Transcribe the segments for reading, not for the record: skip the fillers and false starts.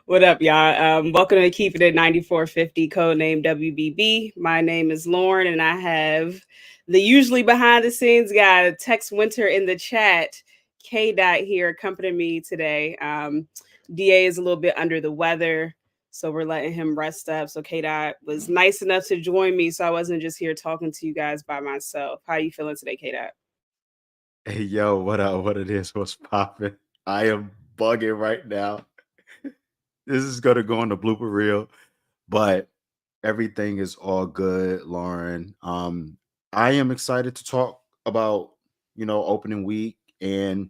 What up, y'all? Welcome to Keep It at 9450, Codename WBB. My name is Lauren, and I have the usually behind the scenes guy, Tex Winter in the chat, Kdot here accompanying me today. DA is a little bit under the weather, so we're letting him rest up. So Kdot was nice enough to join me, so I wasn't just here talking to you guys by myself. How you feeling today, Kdot? Hey yo, what up? What it is? What's popping? I am bugging right now. This is gonna go on the blooper reel, but everything is all good, Lauren. I am excited to talk about opening week and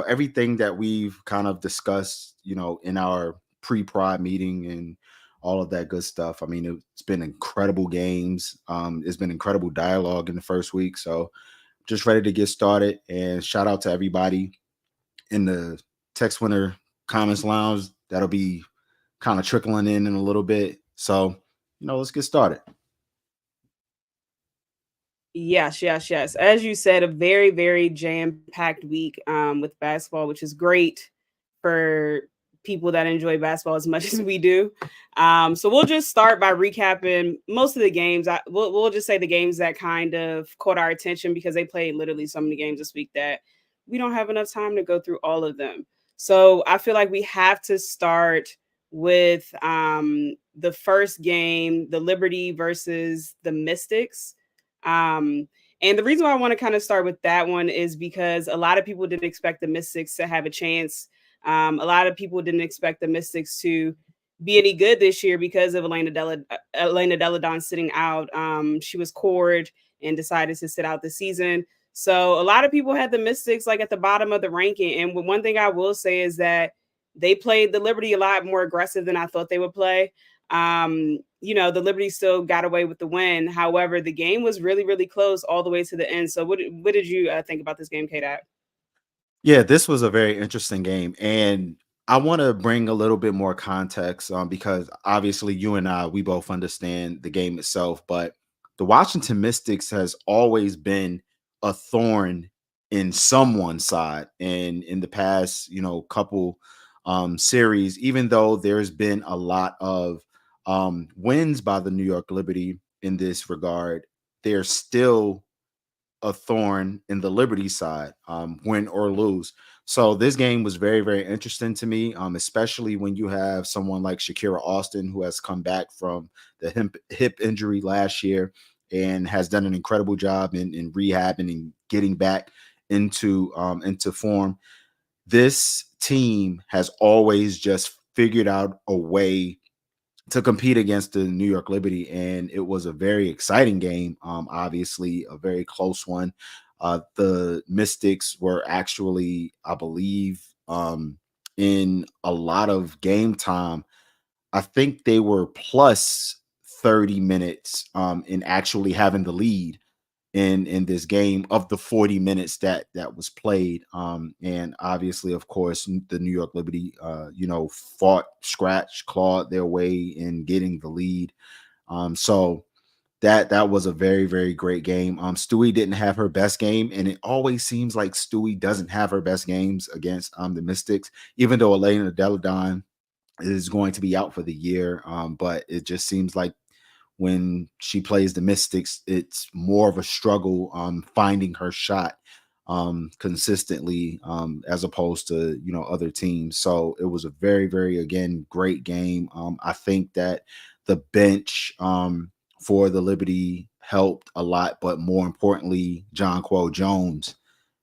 everything that we've kind of discussed, in our pre-prod meeting and all of that good stuff. I mean, it's been incredible games. It's been incredible dialogue in the first week, so just ready to get started. And shout out to everybody in the text winner comments lounge. That'll be kind of trickling in a little bit. So, let's get started. Yes, yes, yes. As you said, a very, very jam-packed week with basketball, which is great for people that enjoy basketball as much as we do. So we'll just start by recapping most of the games. We'll just say the games that kind of caught our attention because they played literally so many games this week that we don't have enough time to go through all of them. So I feel like we have to start with the first game, the Liberty versus the Mystics. um, and the reason why I want to kind of start with that one is because a lot of people didn't expect the Mystics to have a chance. A lot of people didn't expect the Mystics to be any good this year because of Elena Deladon sitting out. She was cored and decided to sit out the season. So a lot of people had the Mystics like at the bottom of the ranking. And one thing I will say is that they played the Liberty a lot more aggressive than I thought they would play. The Liberty still got away with the win. However, the game was really, really close all the way to the end. So, what did you think about this game, K Dot? Yeah, this was a very interesting game. And I want to bring a little bit more context because obviously you and I, we both understand the game itself, but the Washington Mystics has always been a thorn in someone's side. And in the past, couple series, even though there's been a lot of wins by the New York Liberty in this regard, they're still a thorn in the Liberty side, win or lose. So this game was very, very interesting to me, especially when you have someone like Shakira Austin, who has come back from the hip injury last year and has done an incredible job in rehabbing and getting back into form. This team has always just figured out a way to compete against the New York Liberty, and it was a very exciting game. Obviously, a very close one. The Mystics were actually, I believe, in a lot of game time. I think they were plus 30 minutes in actually having the lead in this game of the 40 minutes that was played. And obviously, of course, the New York Liberty fought, scratch, clawed their way in getting the lead. So that was a very, very great game. Stewie didn't have her best game, and it always seems like Stewie doesn't have her best games against the Mystics, even though Elena Deladon is going to be out for the year. But it just seems like when she plays the Mystics, it's more of a struggle finding her shot consistently as opposed to other teams. So it was a very, very again great game. I think that the bench for the Liberty helped a lot, but more importantly, John Quo Jones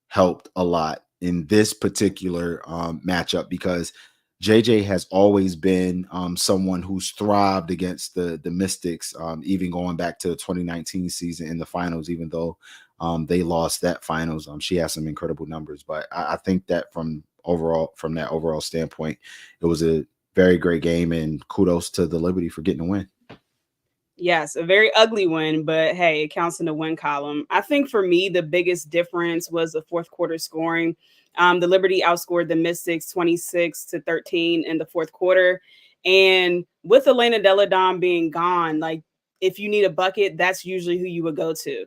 helped a lot in this particular matchup because JJ has always been someone who's thrived against the Mystics, even going back to the 2019 season in the finals, even though they lost that finals. She has some incredible numbers, but I think that from that overall standpoint, it was a very great game, and kudos to the Liberty for getting a win. Yes, a very ugly win, but hey, it counts in the win column. I think for me, the biggest difference was the fourth quarter scoring. The Liberty outscored the Mystics 26-13 in the fourth quarter. And with Elena Deladon being gone, like if you need a bucket, that's usually who you would go to.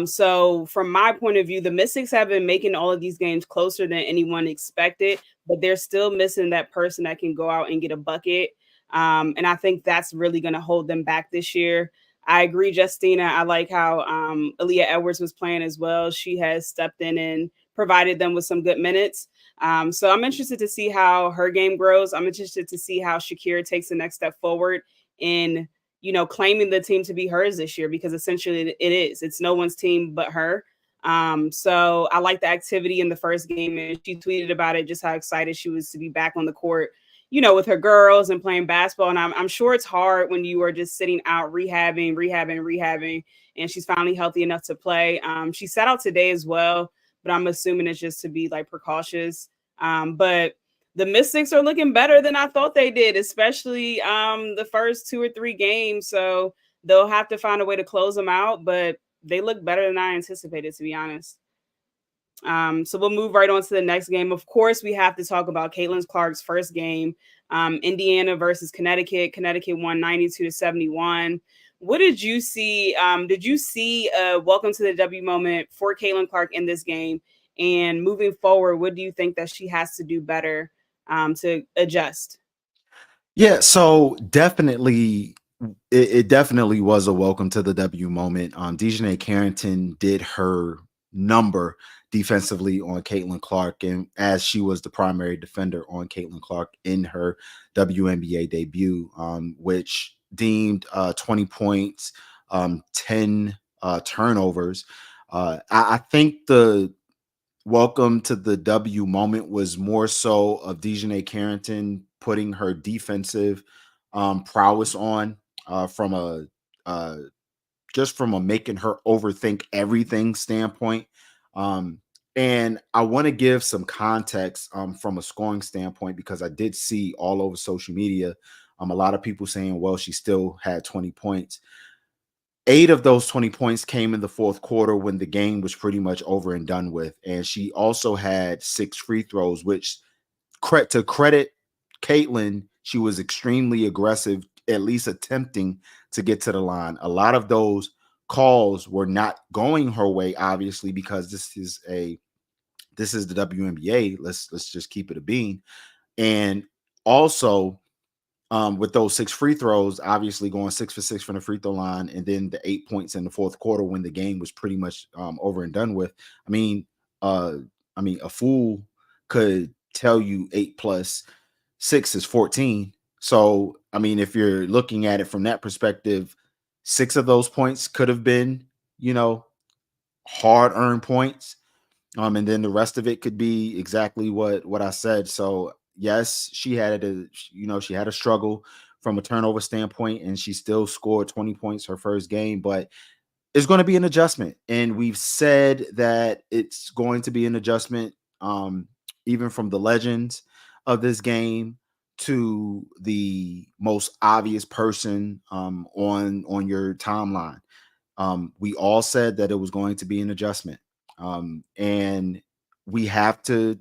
So from my point of view, the Mystics have been making all of these games closer than anyone expected. but they're still missing that person that can go out and get a bucket. And I think that's really going to hold them back this year. I agree, Justina. I like how Aaliyah Edwards was playing as well. She has stepped in and provided them with some good minutes. So I'm interested to see how her game grows. I'm interested to see how Shakira takes the next step forward in, claiming the team to be hers this year, because essentially it is. It's no one's team but her. So I like the activity in the first game, and she tweeted about it, just how excited she was to be back on the court, with her girls and playing basketball. And I'm sure it's hard when you are just sitting out rehabbing, and she's finally healthy enough to play. She sat out today as well, but I'm assuming it's just to be like precautious. But the Mystics are looking better than I thought they did, especially the first 2 or 3 games. So they'll have to find a way to close them out, but they look better than I anticipated, to be honest. So we'll move right on to the next game. Of course, we have to talk about Caitlin Clark's first game, Indiana versus Connecticut. Connecticut won 92-71. What did you see? Did you see a welcome to the W moment for Caitlin Clark in this game? And moving forward, what do you think that she has to do better to adjust? Yeah, so definitely, it definitely was a welcome to the W moment. Dejanay Carrington did her number defensively on Caitlin Clark, and as she was the primary defender on Caitlin Clark in her WNBA debut, which deemed 20 points, 10 turnovers. I think the welcome to the W moment was more so of Dejanay Carrington putting her defensive prowess on from a just from a making her overthink everything standpoint. Um, and I want to give some context from a scoring standpoint, because I did see all over social media a lot of people saying, well, she still had 20 points. 8 of those 20 points came in the fourth quarter when the game was pretty much over and done with. And she also had 6 free throws, which to credit Caitlin, she was extremely aggressive, at least attempting to get to the line. A lot of those calls were not going her way, obviously, because this is the WNBA. Let's just keep it a bean. And also, with those 6 free throws, obviously going 6 for 6 from the free throw line, and then the 8 points in the fourth quarter when the game was pretty much over and done with. I mean, a fool could tell you 8 plus 6 is 14. So, I mean, if you're looking at it from that perspective, 6 of those points could have been, hard earned points. And then the rest of it could be exactly what I said. So yes, she had a struggle from a turnover standpoint, and she still scored 20 points her first game, but it's going to be an adjustment. And we've said that it's going to be an adjustment, even from the legends of this game to the most obvious person on your timeline. We all said that it was going to be an adjustment. And we have to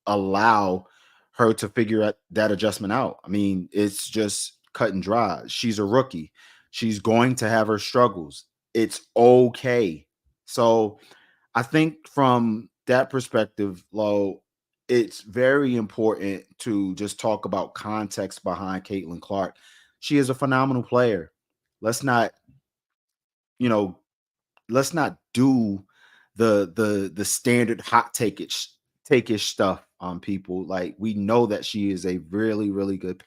allow her to figure that adjustment out. I mean, it's just cut and dry. She's a rookie. She's going to have her struggles. It's okay. So I think from that perspective, Lo, it's very important to just talk about context behind Caitlin Clark. She is a phenomenal player. Let's not, you know, let's not do the standard hot take-ish stuff on people. Like, we know that she is a really good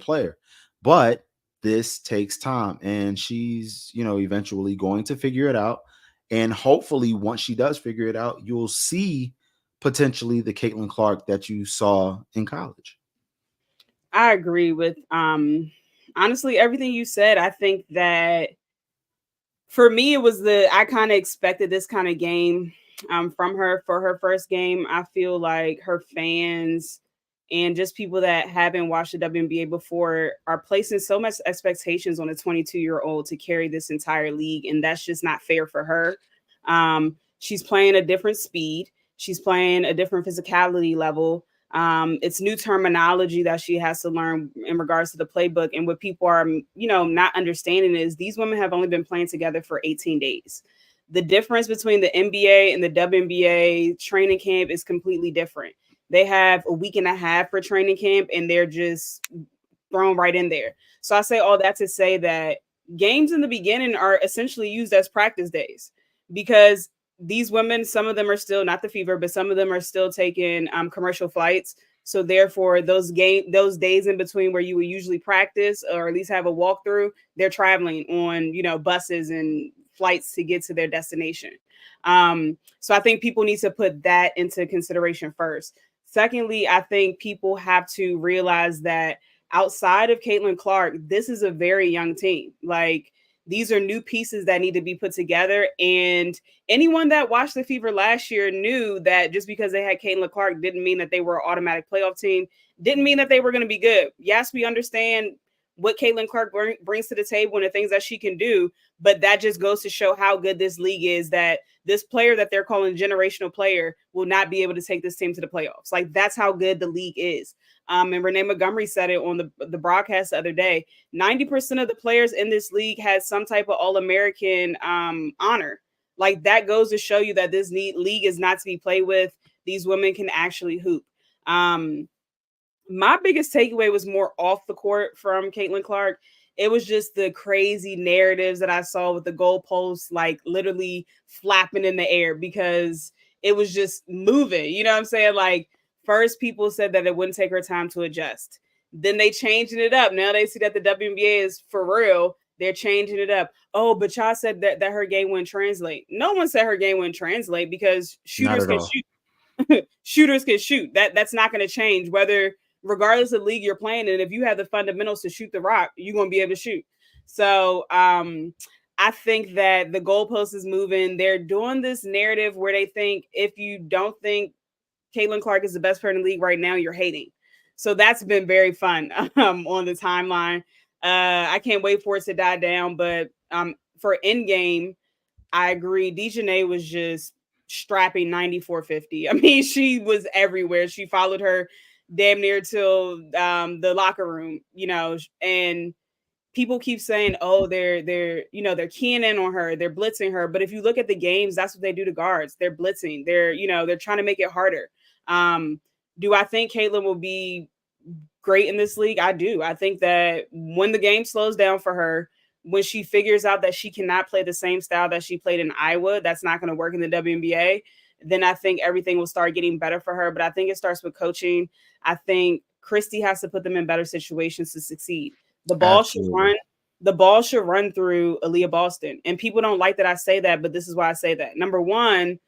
player, but this takes time, and she's eventually going to figure it out. And hopefully once she does figure it out, you'll see potentially the Caitlin Clark that you saw in college. I agree with honestly everything you said. I think that for me, it was I kind of expected this kind of game from her for her first game. I feel like her fans and just people that haven't watched the WNBA before are placing so much expectations on a 22-year-old to carry this entire league, and that's just not fair for her. She's playing a different speed. She's playing a different physicality level. It's new terminology that she has to learn in regards to the playbook. And what people are, not understanding is these women have only been playing together for 18 days. The difference between the NBA and the WNBA training camp is completely different. They have a week and a half for training camp, and they're just thrown right in there. So I say all that to say that games in the beginning are essentially used as practice days, because these women, some of them are still not the Fever, but some of them are still taking commercial flights. So therefore, those days in between where you would usually practice or at least have a walkthrough, they're traveling on buses and flights to get to their destination. So I think people need to put that into consideration first. Secondly, I think people have to realize that outside of Caitlin Clark, this is a very young team. Like, these are new pieces that need to be put together. And anyone that watched the Fever last year knew that just because they had Caitlin Clark didn't mean that they were an automatic playoff team, didn't mean that they were going to be good. Yes, we understand what Caitlin Clark brings to the table and the things that she can do, but that just goes to show how good this league is, that this player that they're calling generational player will not be able to take this team to the playoffs. Like, that's how good the league is. And Renee Montgomery said it on the broadcast the other day. 90% of the players in this league has some type of All-American honor. Like, that goes to show you that this league is not to be played with. These women can actually hoop. My biggest takeaway was more off the court from Caitlin Clark. It was just the crazy narratives that I saw with the goalposts, like literally flapping in the air, because it was just moving. You know what I'm saying? Like, first people said that it wouldn't take her time to adjust. Then they changing it up. Now they see that the WNBA is for real. They're changing it up. Oh, but y'all said that her game wouldn't translate. No one said her game wouldn't translate, because shooters can shoot. Shooters can shoot. That's not going to change regardless of the league you're playing in. If you have the fundamentals to shoot the rock, you're going to be able to shoot. So I think that the goalpost is moving. They're doing this narrative where they think if you don't think Caitlin Clark is the best player in the league right now, you're hating. So that's been very fun on the timeline. I can't wait for it to die down. But for Endgame, I agree. Dejanay was just strapping 9450. I mean, she was everywhere. She followed her damn near till the locker room, and people keep saying, oh, they're keying in on her, they're blitzing her. But if you look at the games, that's what they do to guards. They're blitzing. They're trying to make it harder. Do I think Caitlin will be great in this league? I do. I think that when the game slows down for her, when she figures out that she cannot play the same style that she played in Iowa, that's not going to work in the WNBA, then I think everything will start getting better for her. But I think it starts with coaching. I think Christy has to put them in better situations to succeed. The ball should run through Aaliyah Boston. And people don't like that I say that, but this is why I say that. Number one,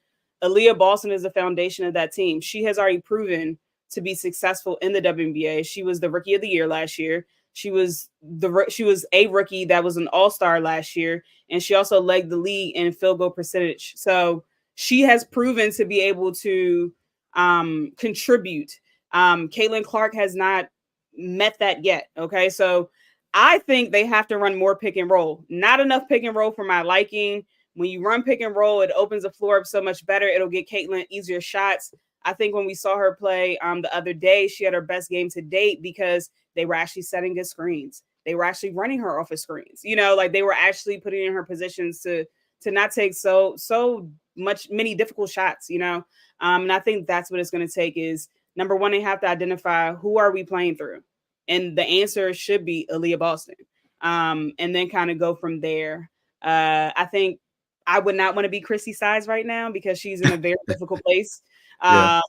Aaliyah Boston is the foundation of that team. She has already proven to be successful in the WNBA. She was the Rookie of the Year last year. She was a rookie that was an all-star last year, and she also led the league in field goal percentage. So she has proven to be able to contribute. Caitlin Clark has not met that yet. Okay, so I think they have to run more pick and roll. Not enough pick and roll for my liking. When you run pick and roll, it opens the floor up so much better. It'll get Caitlin easier shots. I think when we saw her play the other day, she had her best game to date because they were actually setting good screens. They were actually running her off of screens. Like they were actually putting in her positions to not take so many difficult shots. And I think that's what it's going to take is, number one, they have to identify who are we playing through, and the answer should be Aaliyah Boston, and then kind of go from there. I think I would not want to be Chrissy Size right now because she's in a very difficult place. Yeah.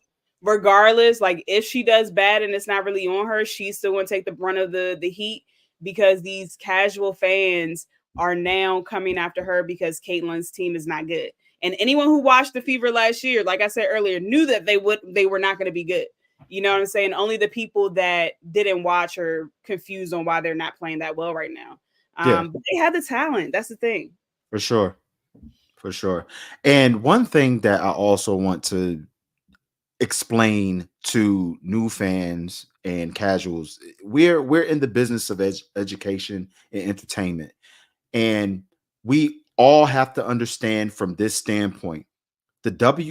Regardless, like if she does bad and it's not really on her, she's still going to take the brunt of the heat, because these casual fans are now coming after her because Caitlin's team is not good. And anyone who watched the Fever last year, like I said earlier, knew that they were not going to be good. You know what I'm saying? Only the people that didn't watch are confused on why they're not playing that well right now. But they have the talent. That's the thing. For sure. For sure. And one thing that I also want to explain to new fans and casuals, we're in the business of education and entertainment, and we all have to understand from this standpoint,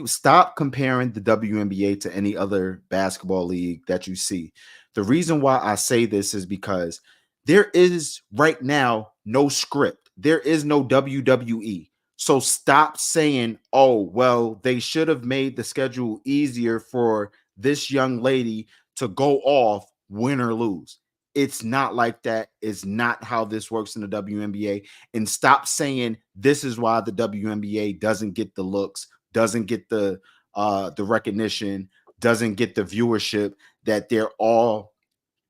stop comparing the WNBA to any other basketball league that you see. The reason why I say this is because there is right now no script. There is no WWE. So stop saying, oh, well, they should have made the schedule easier for this young lady to go off, win or lose. It's not like that. It's not how this works in the WNBA. And stop saying this is why the WNBA doesn't get the looks, doesn't get the recognition, doesn't get the viewership that they're all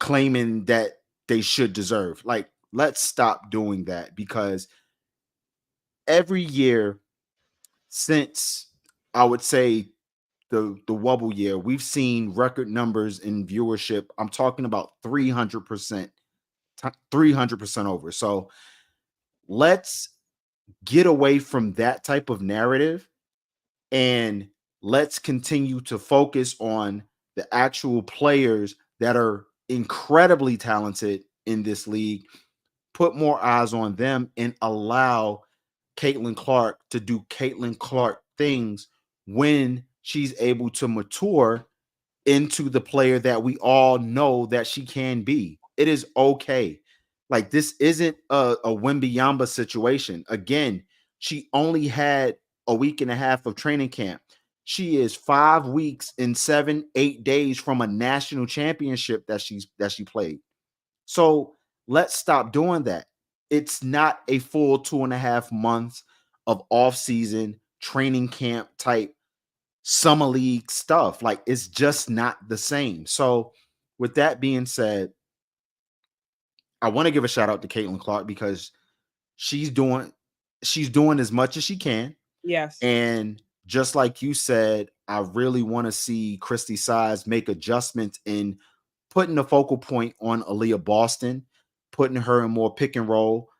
claiming that they should deserve. Like, let's stop doing that, because every year since, I would say, the Wubble year, we've seen record numbers in viewership. I'm talking about 300%, 300% over. So let's get away from that type of narrative, and let's continue to focus on the actual players that are incredibly talented in this league, put more eyes on them, and allow Caitlin Clark to do Caitlin Clark things when she's able to mature into the player that we all know that she can be. It is okay. Like, this isn't a Wembyamba situation. Again, she only had a week and a half of training camp. She is 5 weeks and 7-8 days from a national championship that she played. So let's stop doing that. It's not a full 2.5 months of off-season training camp type summer league stuff. Like, it's just not the same. So with that being said, I want to give a shout out to Caitlin Clark, because she's doing as much as she can. Yes. And just like you said, I really want to see Christy Size make adjustments in putting the focal point on Aaliyah Boston, putting her in more pick and roll,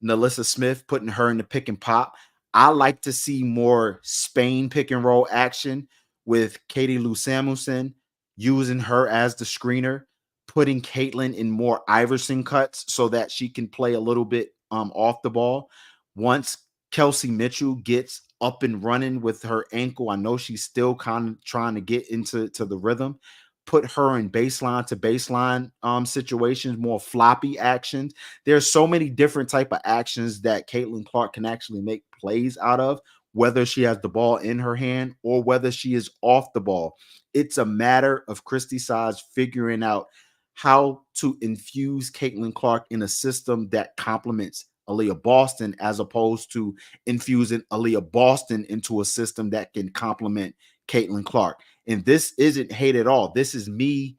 Nalissa Smith, putting her in the pick and pop. I like to see more Spain pick and roll action with Katie Lou Samuelson, using her as the screener, putting Caitlin in more Iverson cuts so that she can play a little bit off the ball. Once Kelsey Mitchell gets up and running with her ankle, I know she's still kind of trying to get into the rhythm. Put her in baseline to baseline situations, more floppy actions. There's so many different type of actions that Caitlin Clark can actually make plays out of, whether she has the ball in her hand or whether she is off the ball. It's a matter of Christy Size figuring out how to infuse Caitlin Clark in a system that complements Aaliyah Boston, as opposed to infusing Aaliyah Boston into a system that can complement Caitlin Clark. And this isn't hate at all. This is me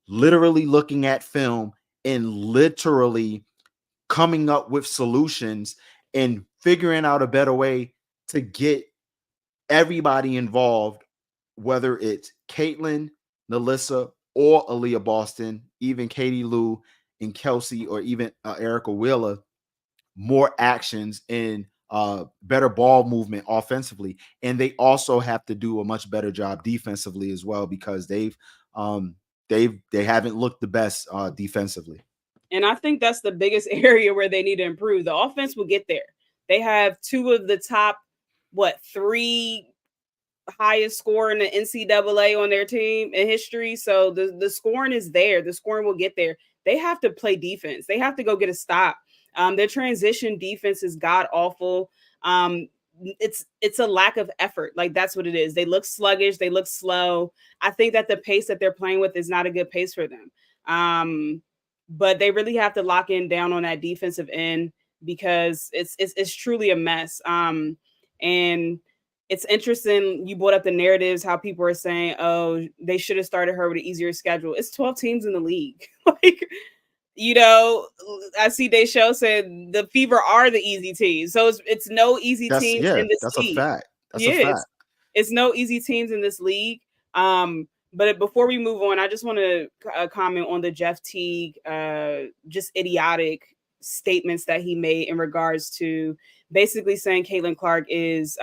literally looking at film and literally coming up with solutions and figuring out a better way to get everybody involved, whether it's Caitlin, Nalissa, or Aaliyah Boston, even Katie Lou and Kelsey, or even Erica Wheeler, more actions and better ball movement offensively. And they also have to do a much better job defensively as well, because they haven't looked the best defensively. And I think that's the biggest area where they need to improve. The offense will get there. They have two of the top, three highest score in the NCAA on their team in history. So the scoring is there. The scoring will get there. They have to play defense. They have to go get a stop. Their transition defense is god awful. It's a lack of effort. Like, that's what it is. They look sluggish. They look slow. I think that the pace that they're playing with is not a good pace for them. But they really have to lock in down on that defensive end, because it's truly a mess. And it's interesting you brought up the narratives, how people are saying, oh, they should have started her with an easier schedule. It's 12 teams in the league. Like, I see Deshaun said the Fever are the easy teams. So it's no easy teams in this league. That's a fact. That's a fact. It's no easy teams in this league. But before we move on, I just want to comment on the Jeff Teague just idiotic statements that he made in regards to basically saying Caitlin Clark is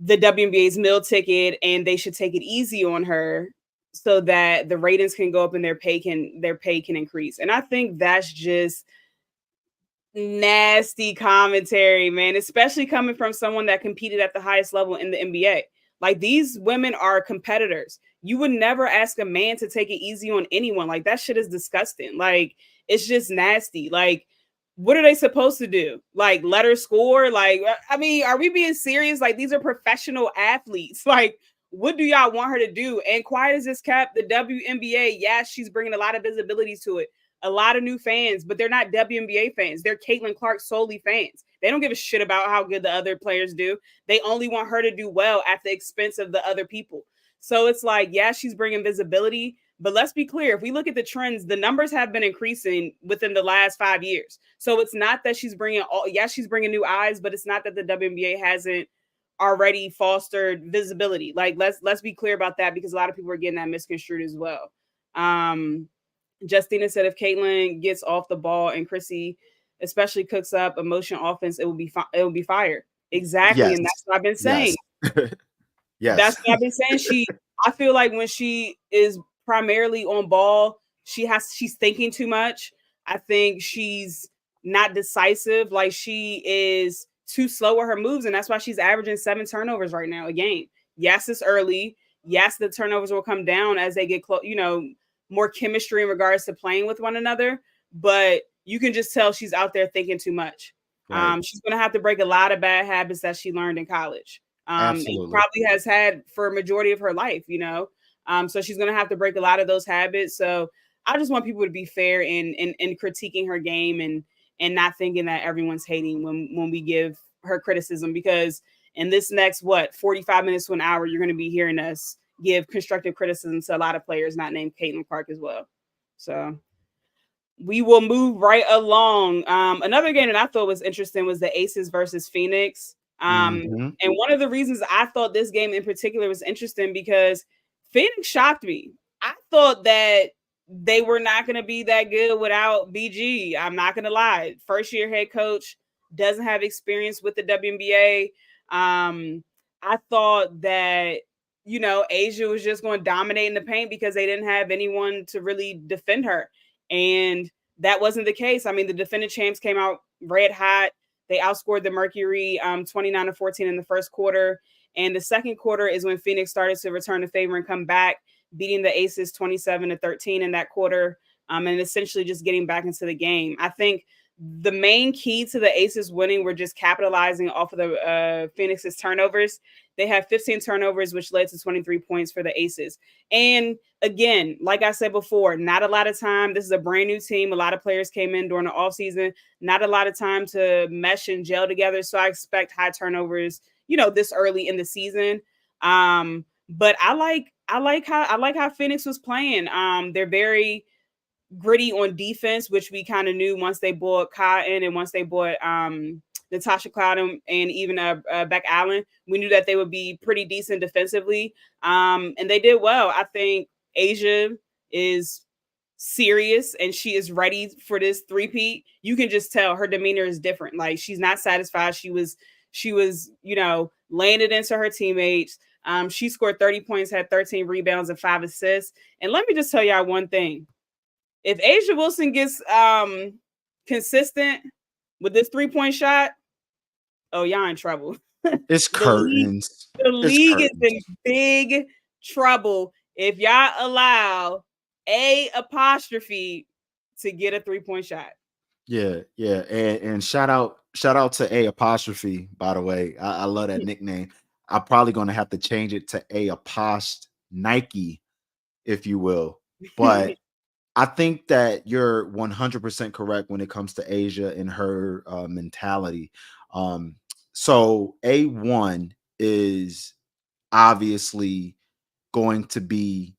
the WNBA's meal ticket, and they should take it easy on her so that the ratings can go up and their pay can increase. And I think that's just nasty commentary, man, especially coming from someone that competed at the highest level in the NBA. Like, these women are competitors. You would never ask a man to take it easy on anyone. Like, that shit is disgusting. Like, it's just nasty. Like, what are they supposed to do? Like, let her score? Like, I mean, are we being serious? Like, these are professional athletes. Like, What do y'all want her to do? And quiet as it's kept, the WNBA, yes, she's bringing a lot of visibility to it, a lot of new fans, but they're not WNBA fans. They're Caitlin Clark solely fans. They don't give a shit about how good the other players do. They only want her to do well at the expense of the other people. So it's like, yeah, she's bringing visibility, but let's be clear. If we look at the trends, the numbers have been increasing within the last 5 years. So it's not that she's bringing she's bringing new eyes, but it's not that the WNBA hasn't already fostered visibility. Like let's be clear about that, because a lot of people are getting that misconstrued as well. Justina said if Caitlin gets off the ball and Chrissy especially cooks up emotion offense, it will be fire. Exactly. Yes. And that's what I've been saying. Yes. Yes. That's what I've been saying. I feel like when she is primarily on ball, she's thinking too much. I think she's not decisive. Like she is too slow with her moves, and that's why she's averaging 7 turnovers right now a game. Yes, it's early. Yes, the turnovers will come down as they get close, more chemistry in regards to playing with one another. But you can just tell she's out there thinking too much. Right. She's going to have to break a lot of bad habits that she learned in college. And probably has had for a majority of her life, so she's going to have to break a lot of those habits. So I just want people to be fair in critiquing her game and not thinking that everyone's hating when we give her criticism, because in this next 45 minutes to an hour, you're going to be hearing us give constructive criticism to a lot of players not named Caitlin Clark as well. So we will move right along. Another game that I thought was interesting was the Aces versus Phoenix. And one of the reasons I thought this game in particular was interesting because Phoenix shocked me. I thought that they were not going to be that good without BG. I'm not going to lie. First year head coach, doesn't have experience with the WNBA. I thought that, Asia was just going to dominate in the paint because they didn't have anyone to really defend her. And that wasn't the case. I mean, the defending champs came out red hot. They outscored the Mercury 29-14 in the first quarter. And the second quarter is when Phoenix started to return the favor and come back, beating the Aces 27-13 in that quarter, and essentially just getting back into the game. I think the main key to the Aces winning were just capitalizing off of the Phoenix's turnovers. They had 15 turnovers, which led to 23 points for the Aces. And again, like I said before, not a lot of time. This is a brand new team. A lot of players came in during the offseason. Not a lot of time to mesh and gel together. So I expect high turnovers, this early in the season. But I like how Phoenix was playing. They're very gritty on defense, which we kind of knew once they bought Cotton and once they bought Natasha Clouden and even Beck Allen. We knew that they would be pretty decent defensively, and they did well. I think Asia is serious and she is ready for this three-peat. You can just tell her demeanor is different. Like she's not satisfied. She was laying it into her teammates. She scored 30 points, had 13 rebounds and 5 assists. And let me just tell y'all one thing. If Asia Wilson gets consistent with this 3-point shot, oh, y'all in trouble. It's curtains. The league is in big trouble if y'all allow A' to get a 3-point shot. Yeah. And shout out to A', by the way. I love that nickname. I'm probably going to have to change it to A' Nike, if you will. But I think that you're 100% correct when it comes to Asia and her mentality. So A1 is obviously going to be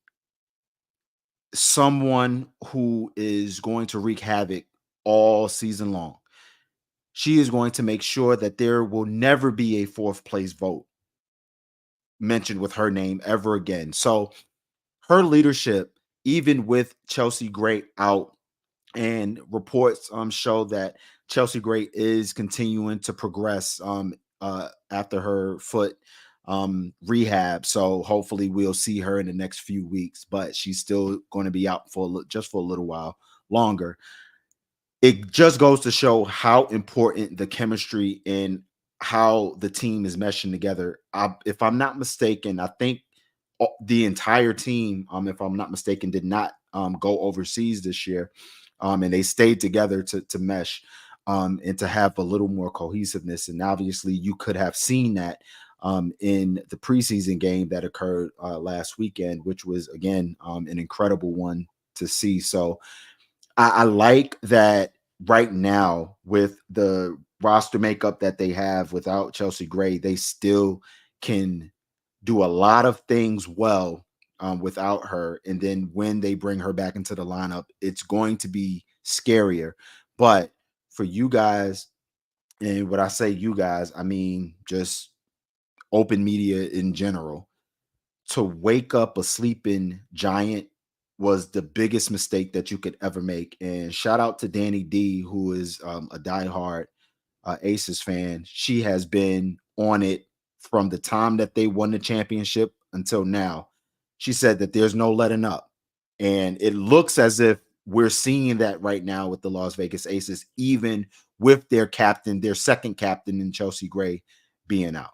someone who is going to wreak havoc all season long. She is going to make sure that there will never be a 4th place vote mentioned with her name ever again. So her leadership, even with Chelsea Gray out, and reports show that Chelsea Gray is continuing to progress after her foot rehab. So hopefully we'll see her in the next few weeks, but she's still going to be out for a little while longer. It just goes to show how important the chemistry and how the team is meshing together. If I'm not mistaken, I think the entire team, if I'm not mistaken, did not go overseas this year. And they stayed together to mesh and to have a little more cohesiveness. And obviously you could have seen that in the preseason game that occurred last weekend, which was again an incredible one to see. So I like that right now with the roster makeup that they have without Chelsea Gray, they still can do a lot of things well without her. And then when they bring her back into the lineup, it's going to be scarier. But for you guys, and when I say you guys, I mean just open media in general, to wake up a sleeping giant was the biggest mistake that you could ever make. And shout out to Danny D, who is a diehard Aces fan. She has been on it from the time that they won the championship until now. She said that there's no letting up. And it looks as if we're seeing that right now with the Las Vegas Aces, even with their captain, their second captain in Chelsea Gray being out.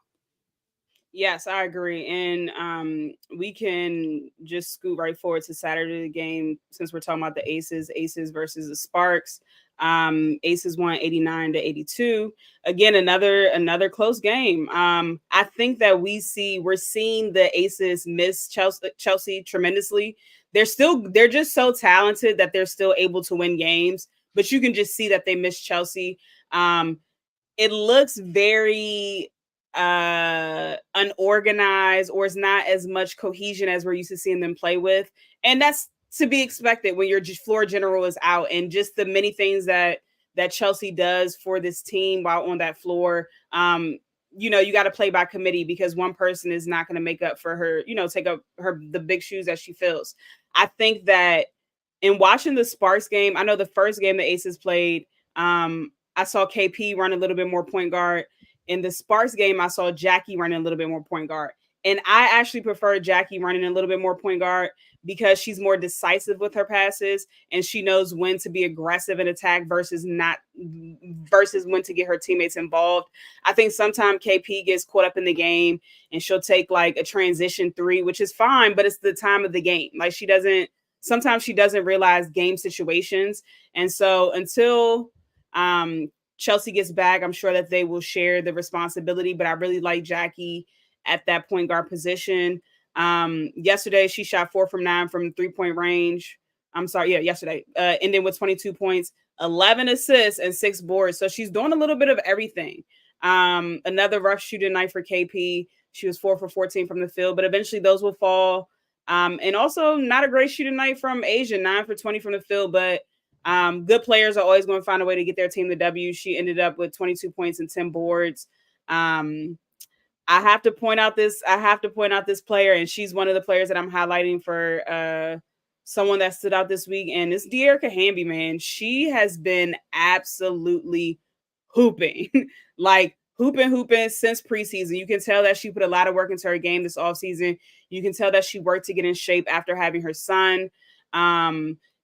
Yes, I agree. And we can just scoot right forward to Saturday game since we're talking about the Aces versus the Sparks. Aces won 89-82. Again, another close game. I think that we're seeing the Aces miss Chelsea tremendously. They're just so talented that they're still able to win games, but you can just see that they miss Chelsea. It looks very unorganized, or it's not as much cohesion as we're used to seeing them play with, and that's to be expected when your floor general is out, and just the many things that Chelsea does for this team while on that floor. You got to play by committee, because one person is not going to make up for her, take up the big shoes that she fills. I think that in watching the Sparks game, I know the first game the Aces played, I saw KP run a little bit more point guard. In the Sparks game, I saw Jackie running a little bit more point guard. And I actually prefer Jackie running a little bit more point guard, because she's more decisive with her passes, and she knows when to be aggressive and attack versus when to get her teammates involved. I think sometimes KP gets caught up in the game and she'll take like a transition three, which is fine, but it's the time of the game. Like sometimes she doesn't realize game situations. And so until Chelsea gets back, I'm sure that they will share the responsibility, but I really like Jackie at that point guard position. Yesterday she shot 4 from 9 from 3-point range. Yesterday. Ending with 22 points, 11 assists, and 6 boards. So she's doing a little bit of everything. Another rough shooting night for KP. She was 4 for 14 from the field, but eventually those will fall. And also not a great shooting night from Asia, 9 for 20 from the field, but good players are always going to find a way to get their team the W. She ended up with 22 points and 10 boards. I have to point out this player, and she's one of the players that I'm highlighting for someone that stood out this week, and it's De'Erica Hamby, man. She has been absolutely hooping, like hooping since preseason. You can tell that she put a lot of work into her game this offseason. You can tell that she worked to get in shape after having her son.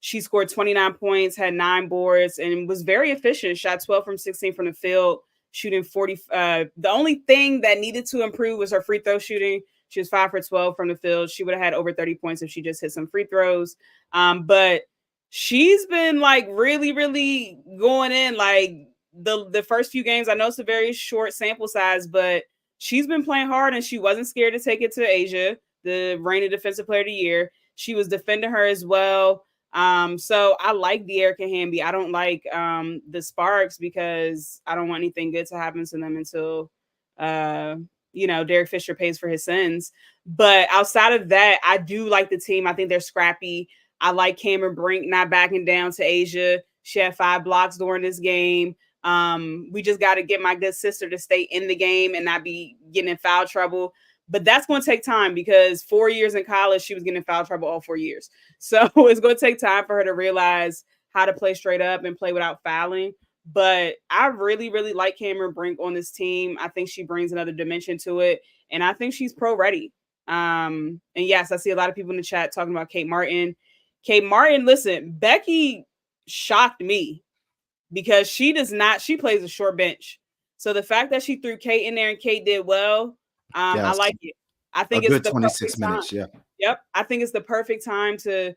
She scored 29 points, had 9 boards, and was very efficient. Shot 12 from 16 from the field, shooting 40. The only thing that needed to improve was her free throw shooting. She was 5 for 12 from the field. She would have had over 30 points if she just hit some free throws. But she's been like really, really going in. Like the first few games, I know it's a very short sample size, but she's been playing hard, and she wasn't scared to take it to Asia, the reigning defensive player of the year. She was defending her as well. So I like De'Erica Hamby. I don't like the Sparks, because I don't want anything good to happen to them until Derek Fisher pays for his sins. But outside of that, I do like the team. I think they're scrappy. I like Cameron Brink not backing down to Asia. She had 5 blocks during this game. We just got to get my good sister to stay in the game and not be getting in foul trouble. But that's going to take time, because 4 years in college, she was getting in foul trouble all 4 years. So it's going to take time for her to realize how to play straight up and play without fouling. But I really, really like Cameron Brink on this team. I think she brings another dimension to it, and I think she's pro ready. And yes, I see a lot of people in the chat talking about Kate Martin. Kate Martin, listen, Becky shocked me, because she plays a short bench. So the fact that she threw Kate in there and Kate did well, I like it. I think it's the 26 minutes. Yeah. Yep. I think it's the perfect time to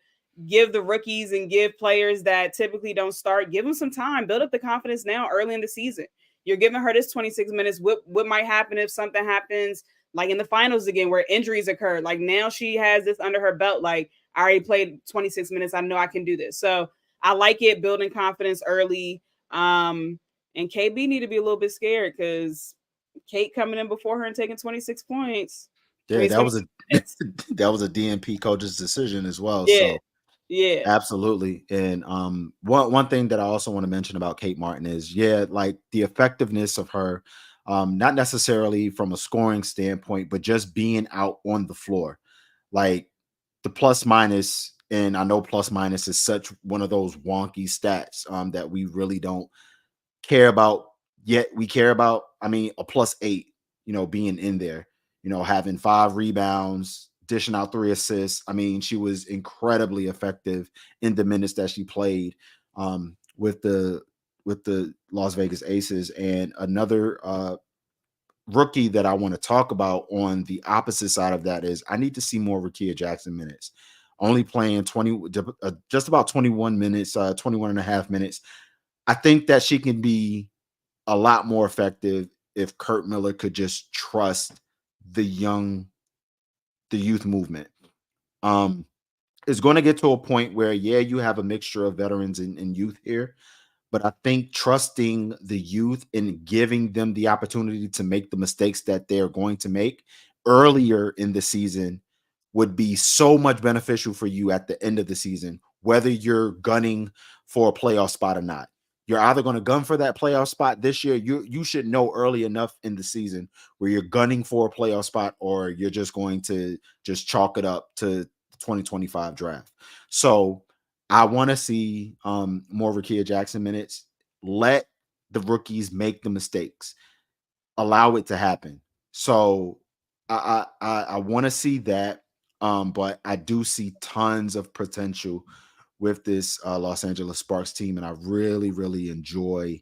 give the rookies and give players that typically don't start, give them some time, build up the confidence now early in the season. you're giving her this 26 minutes. What might happen if something happens like in the finals again where injuries occur? Like now she has this under her belt. Like I already played 26 minutes. I know I can do this. So I like it, building confidence early. And KB need to be a little bit scared because Kate coming in before her and taking 26 points. I Yeah, mean, that was 26 a minutes. that was a DNP coach's decision as well. Yeah. So Yeah. absolutely. And one thing that I also want to mention about Kate Martin is, yeah, like the effectiveness of her, not necessarily from a scoring standpoint, but just being out on the floor. Like the plus minus, and I know plus minus is such one of those wonky stats that we really don't care about, yet we care about. I mean, a +8, being in there, having 5 rebounds, dishing out 3 assists. I mean, she was incredibly effective in the minutes that she played with the Las Vegas Aces. And another rookie that I want to talk about on the opposite side of that is I need to see more Rickea Jackson minutes. Only playing just about 21 minutes, 21 and a half minutes. I think that she can be a lot more effective if Kurt Miller could just trust the youth movement. It's going to get to a point where, yeah, you have a mixture of veterans and youth here, but I think trusting the youth and giving them the opportunity to make the mistakes that they're going to make earlier in the season would be so much beneficial for you at the end of the season, whether you're gunning for a playoff spot or not. You're either going to gun for that playoff spot this year. You should know early enough in the season where you're gunning for a playoff spot, or you're just going to just chalk it up to the 2025 draft. So I want to see more Rickea Jackson minutes. Let the rookies make the mistakes. Allow it to happen. So I want to see that. But I do see tons of potential with this Los Angeles Sparks team, and I really, really enjoy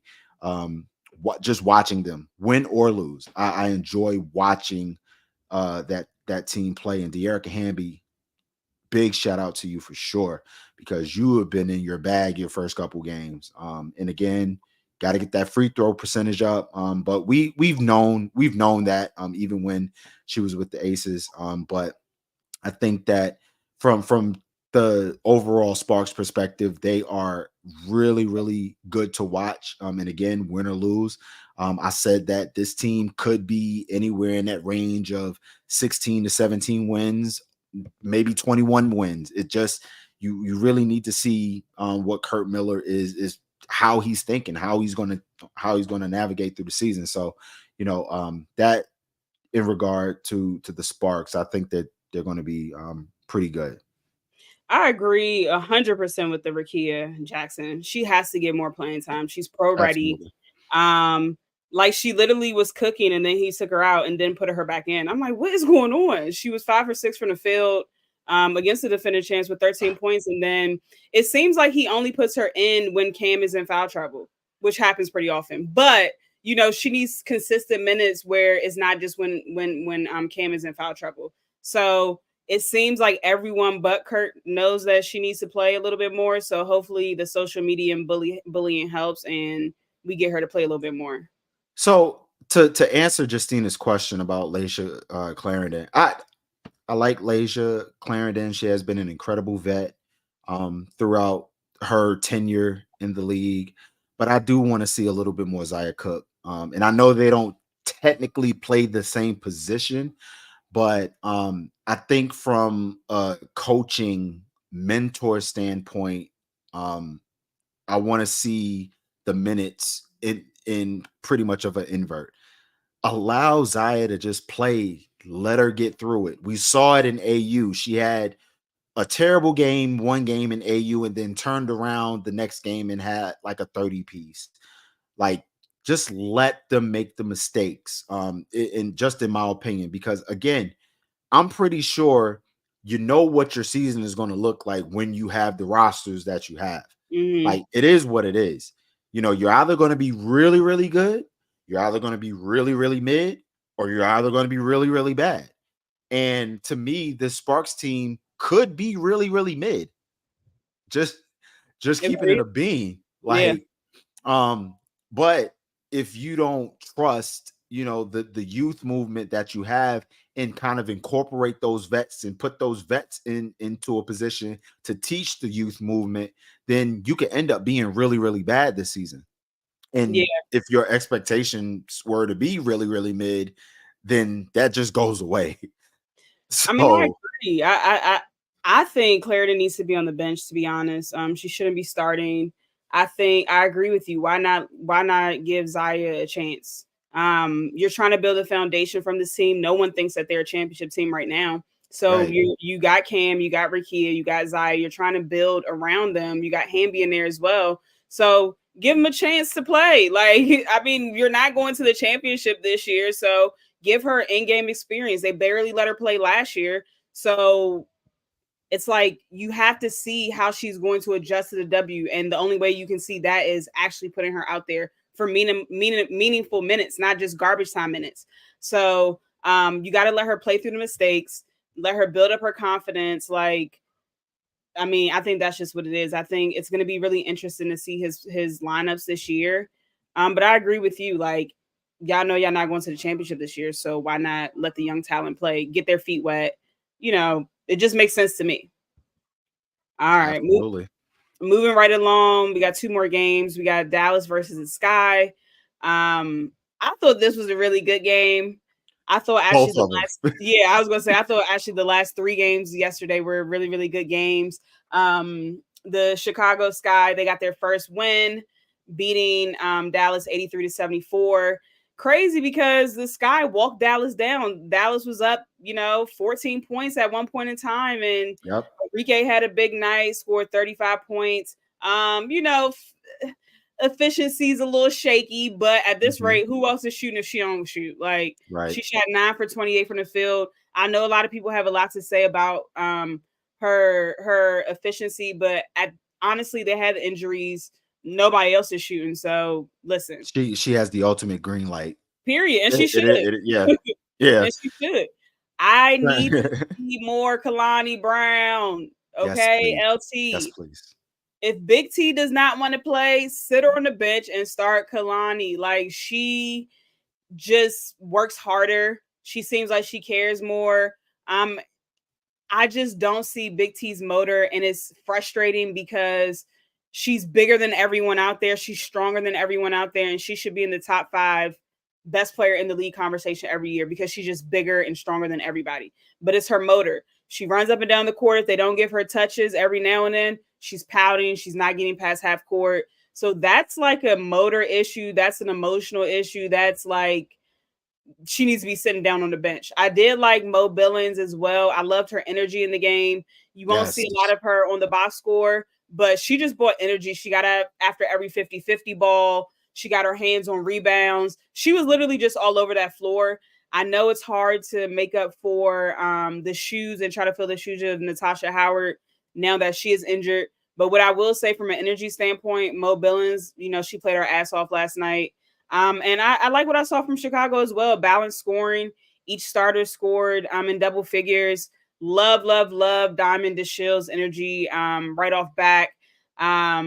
just watching them win or lose. I enjoy watching that team play. And De'Erica Hamby, big shout out to you for sure, because you have been in your bag your first couple games. And again, got to get that free throw percentage up. But we've known that even when she was with the Aces. But I think that from the overall Sparks perspective, they are really, really good to watch. And again, win or lose, I said that this team could be anywhere in that range of 16 to 17 wins, maybe 21 wins. It just you really need to see what Kurt Miller is how he's thinking, how he's going to navigate through the season. So, that in regard to the Sparks, I think that they're going to be pretty good. I agree 100% with the Rickea Jackson. She has to get more playing time. She's pro ready. Absolutely. Um, like she literally was cooking and then he took her out and then put her back in. I'm like, what is going on? She was 5 for 6 from the field against the defending champs with 13 points. And then it seems like he only puts her in when Cam is in foul trouble, which happens pretty often. But she needs consistent minutes where it's not just when Cam is in foul trouble. So it seems like everyone but Kurt knows that she needs to play a little bit more. So hopefully the social media and bullying helps and we get her to play a little bit more. So to answer Justina's question about Laisha Clarendon, I like Laisha Clarendon. She has been an incredible vet throughout her tenure in the league, but I do want to see a little bit more Zaya Cook. And I know they don't technically play the same position, but I think from a coaching mentor standpoint, I want to see the minutes in pretty much of an invert. Allow Zaya to just play, let her get through it. We saw it in AU. She had a terrible game, one game in AU, and then turned around the next game and had like a 30 piece. Like, just let them make the mistakes. Just in my opinion, because again, I'm pretty sure what your season is going to look like when you have the rosters that you have. Mm-hmm. Like, it is what it is. You're either going to be really, really good, you're either going to be really, really mid, or you're either going to be really, really bad. And to me, this Sparks team could be really, really mid. Just keeping it Agreed. a bean. Yeah. Like, but if you don't trust, the youth movement that you have, and kind of incorporate those vets and put those vets into a position to teach the youth movement, then you could end up being really, really bad this season. Yeah. And if your expectations were to be really, really mid, then that just goes away. I mean, I So agree. I think Clarity needs to be on the bench, to be honest. She shouldn't be starting. I think I agree with you. Why not give Zaya a chance? You're trying to build a foundation from this team. No one thinks that they're a championship team right now. So right. you got Cam, you got Rakia, you got Zaya. You're trying to build around them. You got Hamby in there as well. So give them a chance to play. Like, I mean, you're not going to the championship this year, so give her in-game experience. They barely let her play last year. So it's like you have to see how she's going to adjust to the W. And the only way you can see that is actually putting her out there for meaningful minutes, not just garbage time minutes. So you got to let her play through the mistakes, let her build up her confidence. Like, I mean, I think that's just what it is. I think it's going to be really interesting to see his lineups this year. But I agree with you. Like, y'all know y'all not going to the championship this year, so why not let the young talent play, get their feet wet? It just makes sense to me. All right, Absolutely. moving right along. We got two more games. We got Dallas versus the Sky. I thought this was a really good game. I thought actually Both of them. I was gonna say I thought actually the last three games yesterday were really, really good games. The Chicago Sky, they got their first win, beating Dallas 83-74. Crazy because the Sky walked Dallas down. Dallas was up, 14 points at one point in time, and Yep. Enrique had a big night, scored 35 points. Efficiency is a little shaky, but at this Mhm. rate, who else is shooting if she don't shoot? Like, Right. she shot 9 for 28 from the field. I know a lot of people have a lot to say about her efficiency, but honestly, they had injuries. Nobody else is shooting. So listen, She has the ultimate green light. period, and she It, should. it, it, yeah. Yeah. And she should. I need to see more Kalani Brown. Yes, Okay, please. Yes, LT. please. If Big T does not want to play, sit her on the bench and start Kalani. Like, she just works harder. She seems like she cares more. I just don't see Big T's motor, and it's frustrating because she's bigger than everyone out there. She's stronger than everyone out there, and she should be in the top 5 best player in the league conversation every year because she's just bigger and stronger than everybody. But it's her motor. She runs up and down the court. If they don't give her touches every now and then, she's pouting. She's not getting past half court. So that's like a motor issue. That's an emotional issue. That's like she needs to be sitting down on the bench. I did like Mo Billings as well. I loved her energy in the game. You won't see a lot Yes. of her on the box score, but she just brought energy. She got after every 50-50 ball. She got her hands on rebounds. She was literally just all over that floor. I know it's hard to make up for the shoes and try to fill the shoes of Natasha Howard now that she is injured. But what I will say from an energy standpoint, Mo Billings, she played her ass off last night. And I like what I saw from Chicago as well. Balanced scoring. Each starter scored in double figures. Love, love, love Diamond DeShille's energy right off back.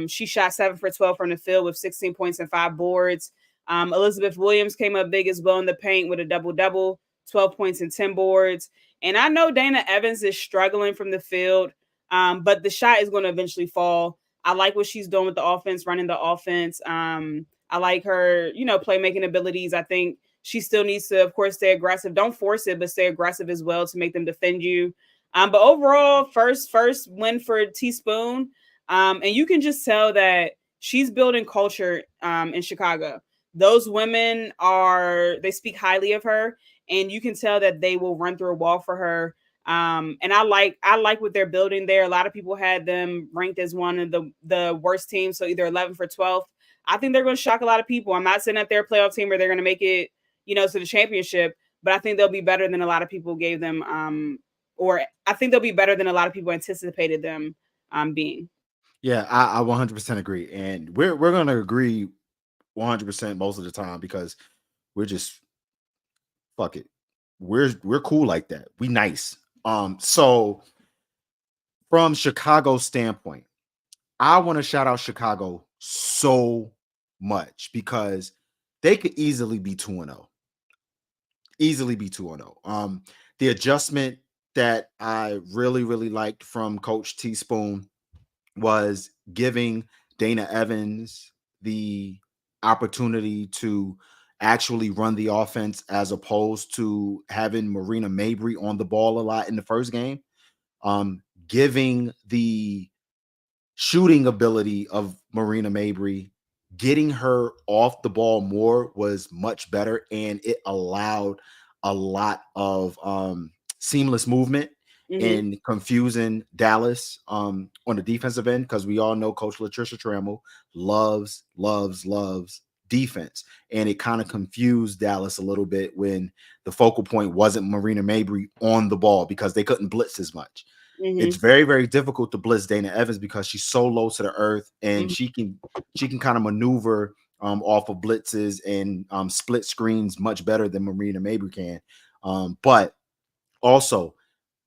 She shot 7 for 12 from the field with 16 points and 5 boards. Elizabeth Williams came up big as well in the paint with a double-double, 12 points and 10 boards. And I know Dana Evans is struggling from the field, but the shot is going to eventually fall. I like what she's doing with the offense, running the offense. I like her, playmaking abilities. I think she still needs to, of course, stay aggressive. Don't force it, but stay aggressive as well to make them defend you. But overall, first win for Teaspoon. And you can just tell that she's building culture in Chicago. Those women they speak highly of her, and you can tell that they will run through a wall for her. And I like what they're building there. A lot of people had them ranked as one of the worst teams, so either 11th or 12th. I think they're going to shock a lot of people. I'm not saying that they're a playoff team or they're going to make it, to the championship, but I think they'll be better than a lot of people gave them, or I think they'll be better than a lot of people anticipated them being. Yeah, I 100% agree, and we're gonna agree 100% most of the time because we're just fuck it. We're cool like that. We nice. So from Chicago's standpoint, I want to shout out Chicago so much because they could easily be 2-0. Easily be 2-0. The adjustment that I really, really liked from Coach Teaspoon was giving Dana Evans the opportunity to actually run the offense as opposed to having Marina Mabry on the ball a lot in the first game. Giving the shooting ability of Marina Mabry, getting her off the ball more was much better, and it allowed a lot of seamless movement Mm-hmm. in confusing Dallas on the defensive end, because we all know Coach Latricia Trammell loves defense, and it kind of confused Dallas a little bit when the focal point wasn't Marina Mabry on the ball because they couldn't blitz as much. It's Mm-hmm. very, very difficult to blitz Dana Evans because she's so low to the earth, and Mm-hmm. she can kind of maneuver off of blitzes and split screens much better than Marina Mabry can. But also,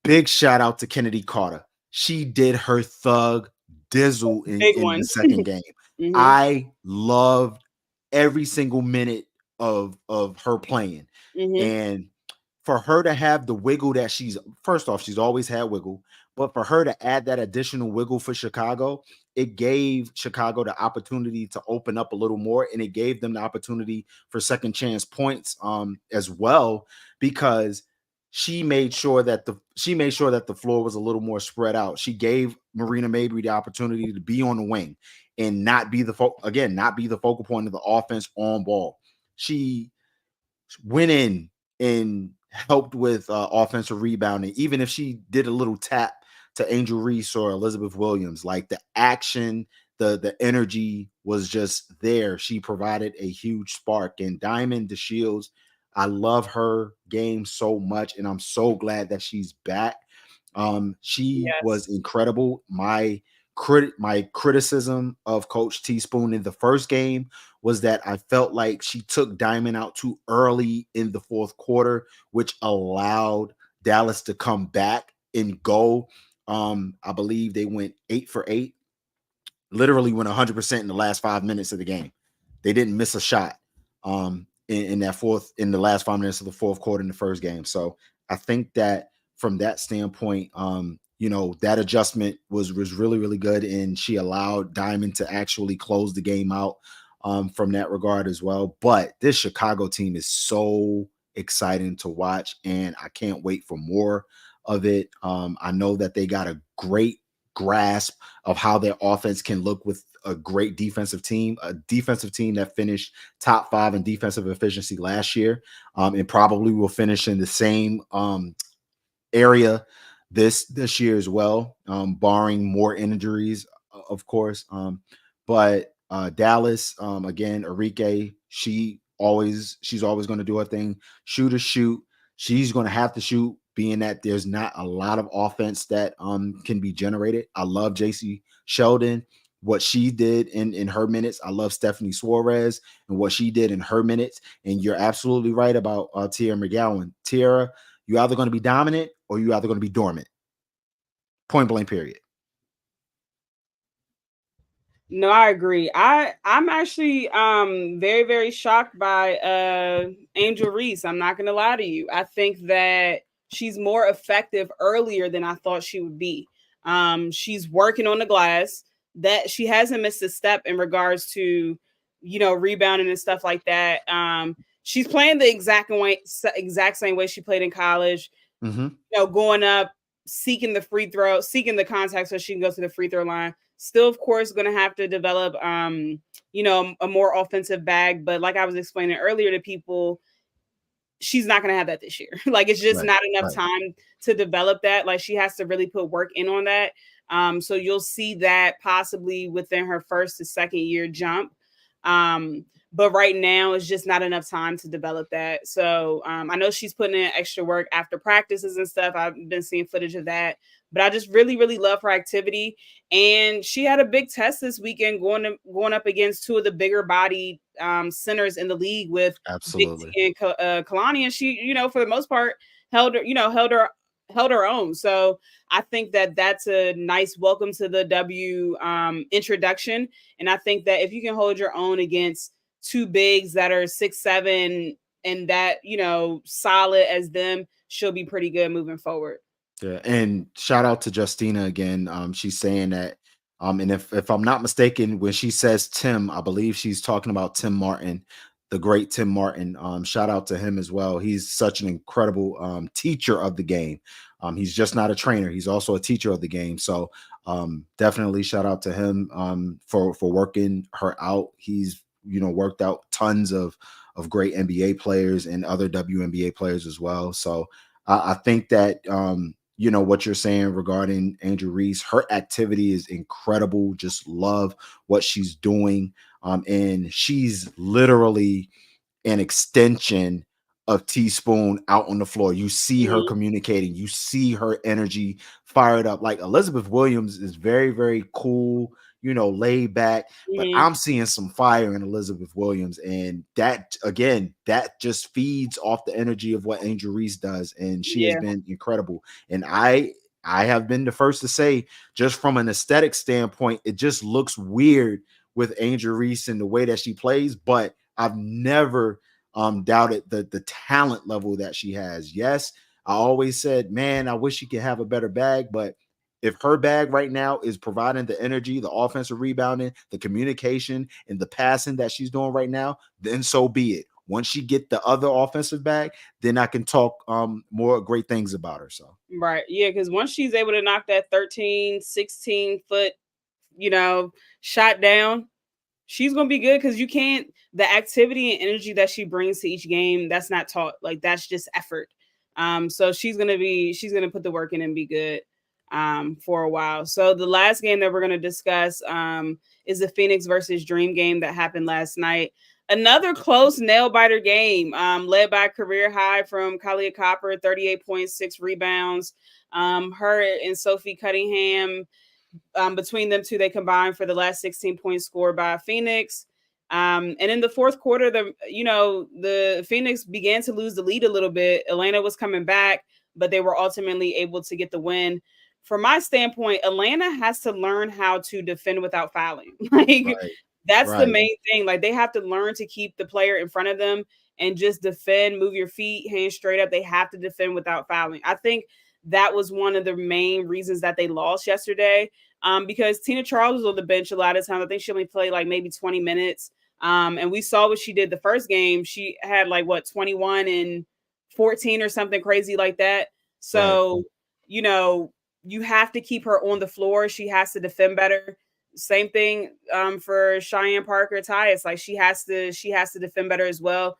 big shout out to Kennedy Carter. She did her thug dizzle Big in the ones. second game. Mm-hmm. I loved every single minute of her playing. Mm-hmm. And for her to have the wiggle that first off, she's always had wiggle, but for her to add that additional wiggle for Chicago, it gave Chicago the opportunity to open up a little more, and it gave them the opportunity for second chance points as well, because she made sure that the floor was a little more spread out. She gave Marina Mabry the opportunity to be on the wing and not be the focal point of the offense on ball. She went in and helped with offensive rebounding, even if she did a little tap to Angel Reese or Elizabeth Williams. Like, the action, the energy was just there. She provided a huge spark. And Diamond DeShields, I love her game so much, and I'm so glad that she's back. She Yes. was incredible. My criticism of Coach Teaspoon in the first game was that I felt like she took Diamond out too early in the fourth quarter, which allowed Dallas to come back and go. I believe they went 8 for 8, literally went 100% in the last 5 minutes of the game. They didn't miss a shot in the last 5 minutes of the fourth quarter in the first game. So I think that from that standpoint, that adjustment was really, really good, and she allowed Diamond to actually close the game out from that regard as well. But this Chicago team is so exciting to watch, and I can't wait for more of it. I know that they got a great grasp of how their offense can look with a great a defensive team that finished top 5 in defensive efficiency last year, and probably will finish in the same area this year as well, barring more injuries, of course. But Dallas, again, Enrique, she's always going to do her thing. Shoot. She's going to have to shoot, being that there's not a lot of offense that can be generated. I love JC Sheldon, what she did in her minutes. I love Stephanie Suarez and what she did in her minutes. And you're absolutely right about Tierra McGowan. Tierra, you're either going to be dominant or you're either going to be dormant. Point blank, period. No, I agree. I'm actually very, very shocked by Angel Reese. I'm not gonna lie to you. I think that she's more effective earlier than I thought she would be. She's working on the glass. That she hasn't missed a step in regards to, rebounding and stuff like that. She's playing the exact same way she played in college. Mm-hmm. Going up, seeking the free throw, seeking the contact so she can go to the free throw line. Still, of course, going to have to develop, a more offensive bag. But like I was explaining earlier to people, she's not going to have that this year. Like, it's just Right. not enough Right. time to develop that. Like, she has to really put work in on that. So you'll see that possibly within her first to second year jump. But right now, it's just not enough time to develop that. So I know she's putting in extra work after practices and stuff. I've been seeing footage of that. But I just really, really love her activity. And she had a big test this weekend going up against two of the bigger body centers in the league with Big Absolutely. T and Kalani. And she, for the most part, held her own. So I think that that's a nice welcome to the W introduction. And I think that if you can hold your own against two bigs that are 6'7" and that, solid as them, she'll be pretty good moving forward. Yeah, and shout out to Justina again. She's saying that, and if I'm not mistaken, when she says Tim, I believe she's talking about Tim Martin, the great Tim Martin. Shout out to him as well. He's such an incredible teacher of the game. He's just not a trainer; he's also a teacher of the game. So definitely shout out to him for working her out. He's worked out tons of great NBA players and other WNBA players as well. So I think that what you're saying regarding Angel Reese, her activity is incredible. Just love what she's doing. And she's literally an extension of Teaspoon out on the floor. You see her Mhm. communicating, you see her energy fired up. Like Elizabeth Williams is very, very cool, laid back, but Mhm. I'm seeing some fire in Elizabeth Williams. And that, again, that just feeds off the energy of what Angel Reese does. And she has Yeah. been incredible. And I have been the first to say, just from an aesthetic standpoint, it just looks weird with Angel Reese and the way that she plays, but I've never doubted the talent level that she has. Yes, I always said, man, I wish she could have a better bag, but if her bag right now is providing the energy, the offensive rebounding, the communication, and the passing that she's doing right now, then so be it. Once she get the other offensive bag, then I can talk more great things about her. So Right. Yeah, because once she's able to knock that 13, 16 foot, you know, shot down, she's gonna be good because you can't the activity and energy that she brings to each game, that's not taught. Like that's just effort. So she's gonna put the work in and be good for a while. So the last game that we're gonna discuss is the Phoenix versus Dream game that happened last night. Another close nail biter game, led by career high from Kalia Copper, 38.6 rebounds. Her and Sophie Cunningham, between them two, they combined for the last 16 points scored by Phoenix. And in the fourth quarter, the Phoenix began to lose the lead a little bit. Atlanta was coming back, but they were ultimately able to get the win. From my standpoint, Atlanta has to learn how to defend without fouling. Like right, that's the right. main thing. Like they have to learn to keep the player in front of them and just defend, move your feet, hands straight up. They have to defend without fouling. I think that was one of the main reasons that they lost yesterday, because Tina Charles was on the bench a lot of times. I think she only played like maybe 20 minutes. And we saw what she did the first game. She had like 21 and 14 or something crazy like that. Right. So, you know, you have to keep her on the floor. She has to defend better. Same thing for Cheyenne Parker Tyus. Like she has to defend better as well.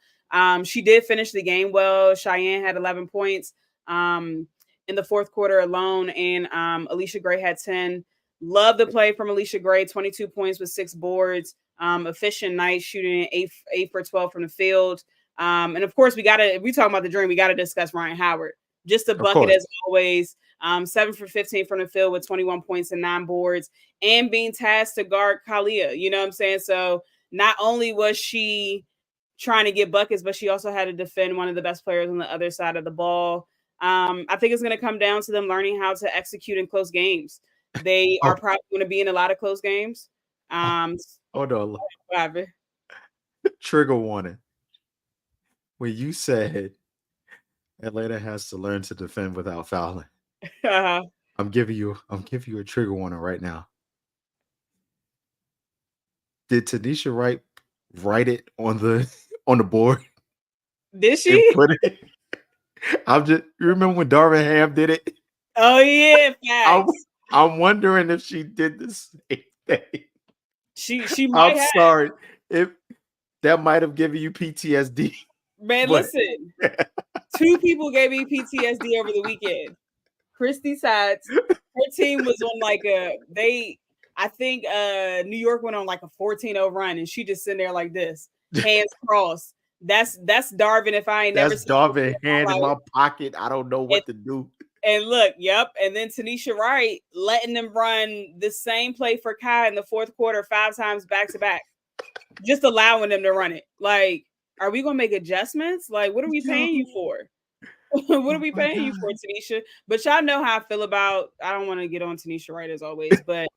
She did finish the game well. Cheyenne had 11 points in the fourth quarter alone, and Alicia Gray had 10. Love the play from Alicia Gray, 22 points with 6 boards. Efficient night, shooting 8 for 12 from the field. And of course, if we talk about the Dream, we gotta discuss Ryan Howard. Just a Of bucket course. as always. 7 for 15 from the field with 21 points and 9 boards, and being tasked to guard Kalia. You know what I'm saying? So not only was she trying to get buckets, but she also had to defend one of the best players on the other side of the ball. I think it's going to come down to them learning how to execute in close games. They are Oh, probably going to be in a lot of close games. oh, Um, hold on. whatever. Trigger warning. When you said Atlanta has to learn to defend without fouling, I'm giving you a trigger warning right now. Did Tanisha write it on the on the board Did and she? put it? You remember when Darvin Ham did it? Oh yeah, I'm facts. I'm wondering if she did the same thing. She I'm might have. sorry. If that might have given you PTSD, Man, but listen. 2 people gave me PTSD over the weekend. Christy Sachs, her team was on like I think New York went on like a 14-0 run, and she just sitting there like this, hands crossed. That's Darvin if I ain't never that's seen him before Darvin in hand my in life. my pocket. I don't know And, what to do. and look, yep. And then Tanisha Wright letting them run the same play for Kai in the fourth quarter 5 times back to back, just allowing them to run it. Like, are we gonna make adjustments? Like, what are we Yo, paying you for? What are oh we my paying you god. for, Tanisha? But y'all know how I feel about. I don't want to get on Tanisha Wright as always, but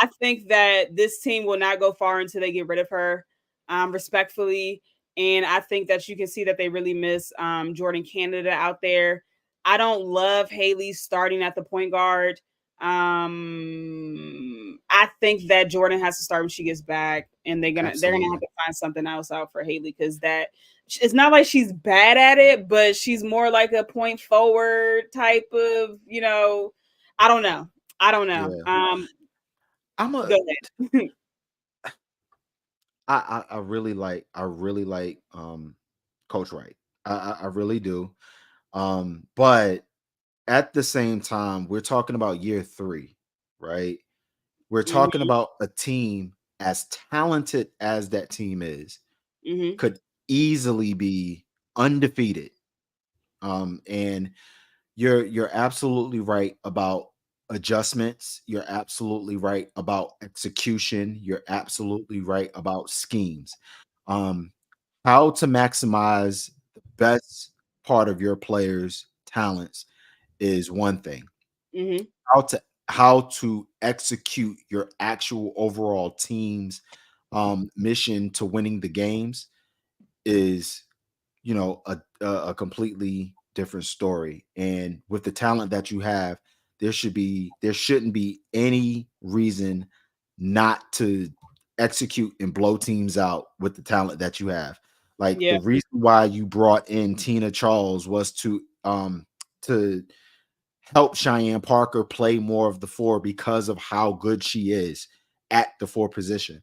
I think that this team will not go far until they get rid of her. respectfully. And I think that you can see that they really miss Jordan Canada out there. I don't love Haley starting at the point guard. I think that Jordan has to start when she gets back, and they're gonna have Absolutely. to find something else out for Haley, because that it's not like she's bad at it, but she's more like a point forward type of, I don't know. I don't know. Yeah. I'm a Go ahead. I really like Coach Wright. I really do. But at the same time, we're talking about year 3, right? We're talking Mhm. about a team as talented as that team is, Mhm. could easily be undefeated. And you're absolutely right about adjustments. You're absolutely right about execution. You're absolutely right about schemes. Um, how to maximize the best part of your players' talents is one thing. Mhm. How to execute your actual overall team's mission to winning the games is, a completely different story. And with the talent that you have, there shouldn't be any reason not to execute and blow teams out with the talent that you have. Like, Yeah. the reason why you brought in Tina Charles was to help Cheyenne Parker play more of the 4 because of how good she is at the 4 position.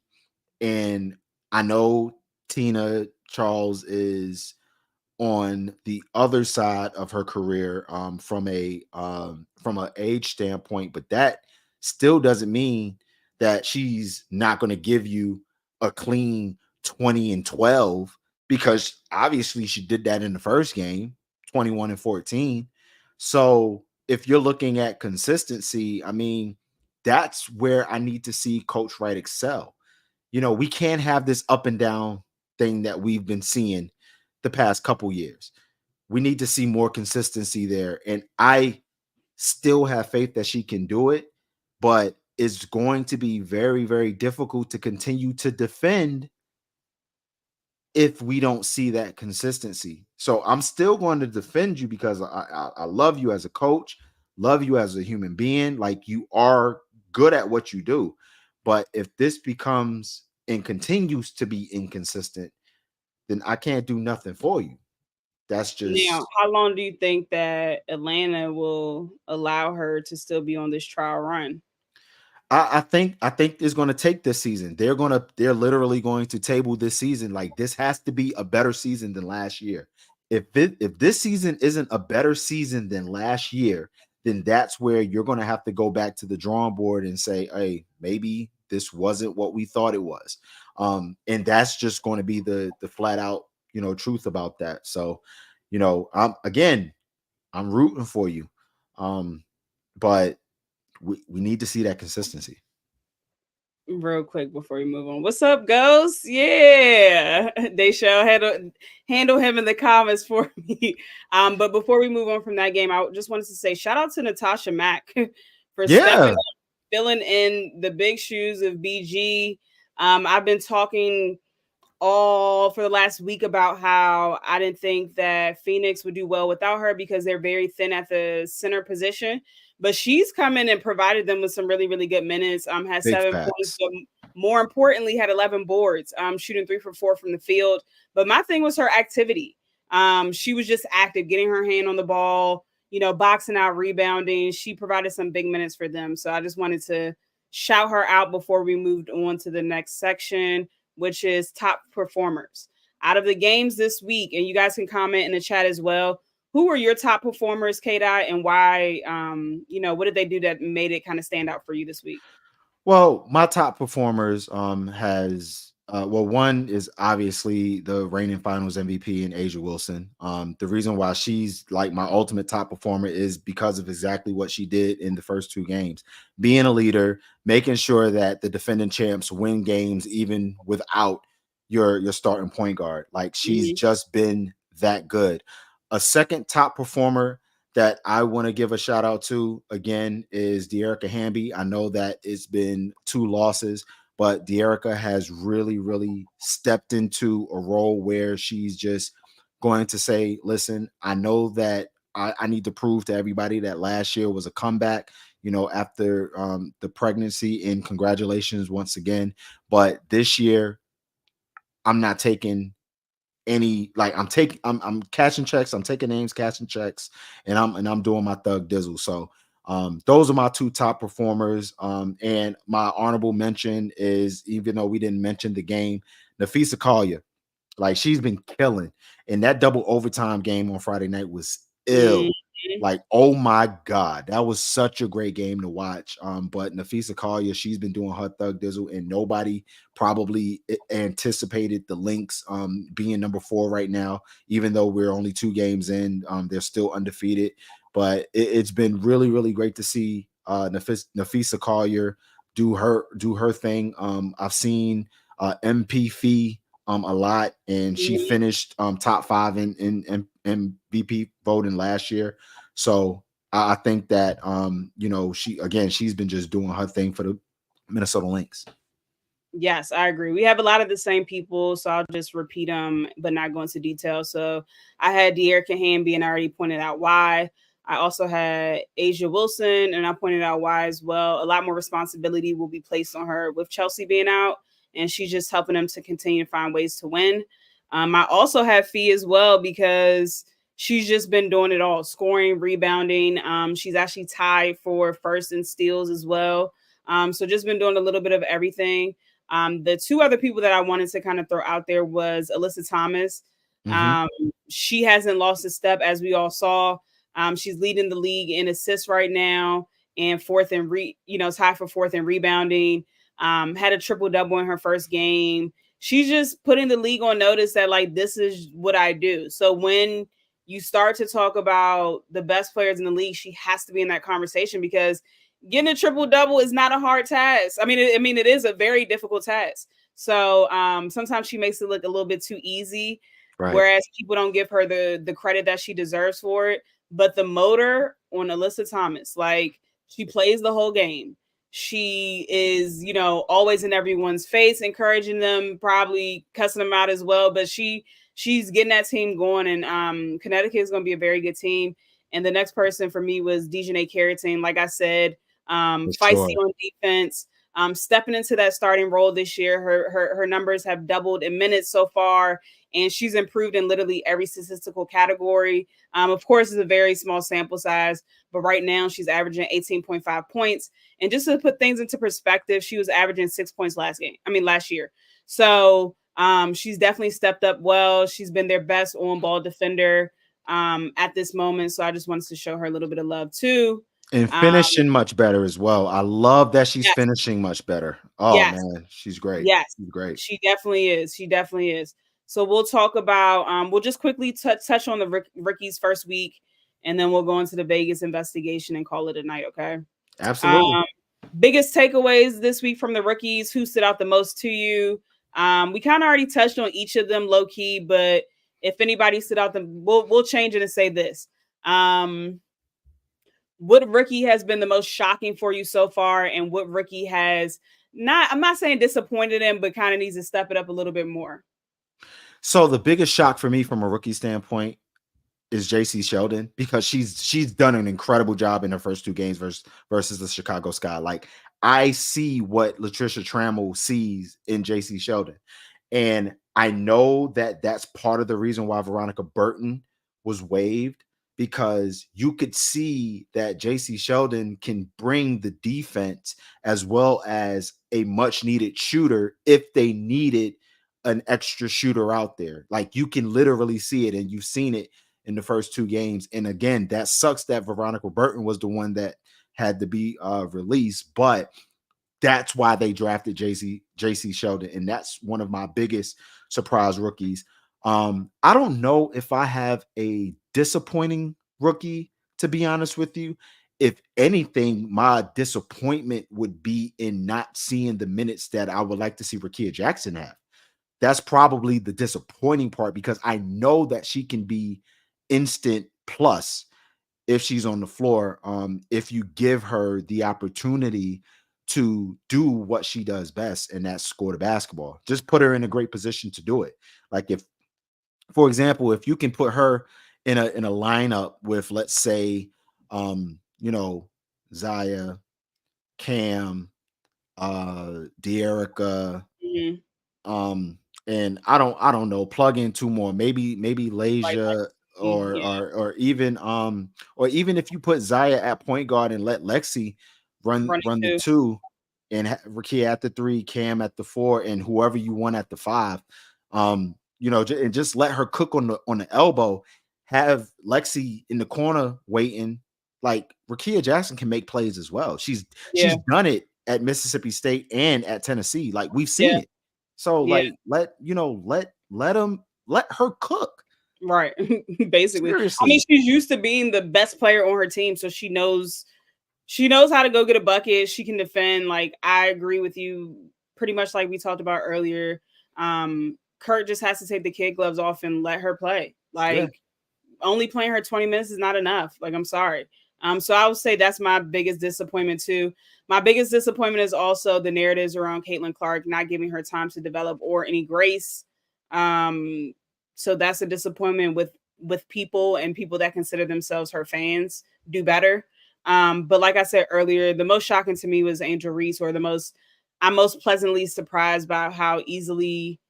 And I know Tina Charles is on the other side of her career, from a age standpoint, but that still doesn't mean that she's not going to give you a clean 20 and 12, because obviously she did that in the first game, 21 and 14. So if you're looking at consistency, I mean, that's where I need to see Coach Wright excel. We can't have this up and down thing that we've been seeing the past couple years. We need to see more consistency there. And I still have faith that she can do it, but it's going to be very, very difficult to continue to defend if we don't see that consistency. So I'm still going to defend you because I love you as a coach, love you as a human being. Like, you are good at what you do. But if this becomes and continues to be inconsistent, then I can't do nothing for you. That's Now, just how long do you think that Atlanta will allow her to still be on this trial run? I think it's going to take this season. They're literally going to table this season. Like, this has to be a better season than last year. If this season isn't a better season than last year, then that's where you're going to have to go back to the drawing board and say, hey, maybe this wasn't what we thought it was. And that's just going to be the flat out, truth about that. So, I'm rooting for you. Um, but we need to see that consistency. Real quick before we move on. What's up, Ghost? Yeah. They shall handle him in the comments for me. But before we move on from that game, I just wanted to say shout out to Natasha Mack for stepping Yeah. up, filling in the big shoes of BG. I've been talking all for the last week about how I didn't think that Phoenix would do well without her because they're very thin at the center position. But she's come in and provided them with some really, really good minutes. Had Big 7 points, facts. but more importantly, had 11 boards. Shooting 3 for 4 from the field. But my thing was her activity. She was just active, getting her hand on the ball, boxing out, rebounding. She provided some big minutes for them. So I just wanted to shout her out before we moved on to the next section, which is top performers out of the games this week. And you guys can comment in the chat as well. Who were your top performers, Kdot, and why? What did they do that made it kind of stand out for you this week? Well, my top performers has one is obviously the reigning finals MVP in Asia Wilson. The reason why she's like my ultimate top performer is because of exactly what she did in the first 2 games. Being a leader, making sure that the defending champs win games even without your starting point guard. Like, she's Mm-hmm. just been that good. A second top performer that I want to give a shout out to again is De'Erica Hamby. I know that it's been 2 losses, but De'Erica has really, really stepped into a role where she's just going to say, listen, I know that I need to prove to everybody that last year was a comeback, after the pregnancy, and congratulations once again. But this year, I'm not taking any, like, I'm cashing checks, I'm taking names, cashing checks, and I'm doing my thug dizzle. So those are my two top performers. And my honorable mention is, even though we didn't mention the game, Nafisa Collier. Like, she's been killing. And that double overtime game on Friday night was Mhm. ill. Like, oh my God, that was such a great game to watch. But Nafisa Collier, she's been doing her thug dizzle, and nobody probably anticipated the Lynx being number 4 right now, even though we're only 2 games in. They're still undefeated. But it's been really, really great to see Nafisa Collier do her thing. I've seen MP Fee a lot, and she Mhm. finished top 5 in MVP voting last year. So I think that she's been just doing her thing for the Minnesota Lynx. Yes, I agree. We have a lot of the same people, so I'll just repeat them, but not go into detail. So I had De'Erica Hamby, and I already pointed out why. I also had Asia Wilson, and I pointed out why as well. A lot more responsibility will be placed on her with Chelsea being out, and she's just helping them to continue to find ways to win. I also have Fee as well because she's just been doing it all, scoring, rebounding. She's actually tied for first in steals as well. So just been doing a little bit of everything. The two other people that I wanted to kind of throw out there was Alyssa Thomas. Mhm. Um, she hasn't lost a step, as we all saw. She's leading the league in assists right now, and tied for fourth in rebounding. Had a triple double in her first game. She's just putting the league on notice that, like, this is what I do. So when you start to talk about the best players in the league, she has to be in that conversation because getting a triple double is not a hard task. It is a very difficult task. So sometimes she makes it look a little bit too easy, Right. whereas people don't give her the credit that she deserves for it. But the motor on Alyssa Thomas, like, she plays the whole game. She is, always in everyone's face, encouraging them, probably cussing them out as well. But she's getting that team going, and Connecticut is going to be a very good team. And the next person for me was Dejanay Carrington. Like I said, For feisty sure. on defense, stepping into that starting role this year. Her numbers have doubled in minutes so far, and she's improved in literally every statistical category. Of course, it's a very small sample size, but right now she's averaging 18.5 points. And just to put things into perspective, she was averaging 6 points last year. So she's definitely stepped up well. She's been their best on-ball defender at this moment. So I just wanted to show her a little bit of love too. And Um, finishing much better as well. I love that she's yes, finishing much better. Oh yes, man, she's great. yes, She's great. she definitely is. She definitely is. So we'll talk about. We'll just quickly touch on the rookies first week, and then we'll go into the Vegas investigation and call it a night. Okay. Absolutely. Um, Biggest takeaways this week from the rookies. Who stood out the most to you? We kind of already touched on each of them low key, but if anybody stood out, we'll change it and say this. What rookie has been the most shocking for you so far, and what rookie has not? I'm not saying disappointed in, but kind of needs to step it up a little bit more. So the biggest shock for me from a rookie standpoint is JC Sheldon, because she's done an incredible job in her first 2 games versus the Chicago Sky. Like, I see what Latricia Trammell sees in JC Sheldon. And I know that that's part of the reason why Veronica Burton was waived, because you could see that JC Sheldon can bring the defense as well as a much needed shooter if they needed an extra shooter out there. Like, you can literally see it, and you've seen it in the first 2 games. And again, that sucks that Veronica Burton was the one that had to be released, but that's why they drafted JC Sheldon, and that's one of my biggest surprise rookies. I don't know if I have a disappointing rookie, to be honest with you. If anything, my disappointment would be in not seeing the minutes that I would like to see Rakia Jackson have. That's probably the disappointing part, because I know that she can be instant plus if she's on the floor, if you give her the opportunity to do what she does best, and that's score the basketball. Just put her in a great position to do it. Like if, for example, if you can put her in a lineup with, let's say, you know, Zaya, Cam, De'Erica, Mhm. um, and I don't know, plug in two more, maybe Like Lasia, Lexi, yeah, or even if you put Zaya at point guard and let Lexi running run the too. two, and Rakia at the three, Cam at the four, and whoever you want at the five. You know, and just let her cook on the elbow. Have Lexi in the corner waiting. Like Rakia Jackson can make plays as well. Yeah, She's done it at Mississippi State and at Tennessee. Like we've seen yeah, it. So yeah. like let her cook. Right. Basically. I mean, Seriously. she's used to being the best player on her team, so she knows how to go get a bucket. She can defend. Like I agree with you pretty much like we talked about earlier. Kurt just has to take the kid gloves off and let her play. Yeah. Like only playing her 20 minutes is not enough. Like I'm sorry. So I would say that's my biggest disappointment too. My biggest disappointment is also the narratives around Caitlin Clark not giving her time to develop or any grace. Um, so that's a disappointment with people and people that consider themselves her fans do better. But like I said earlier, the most shocking to me was Angel Reese, or I'm most pleasantly surprised by how easily,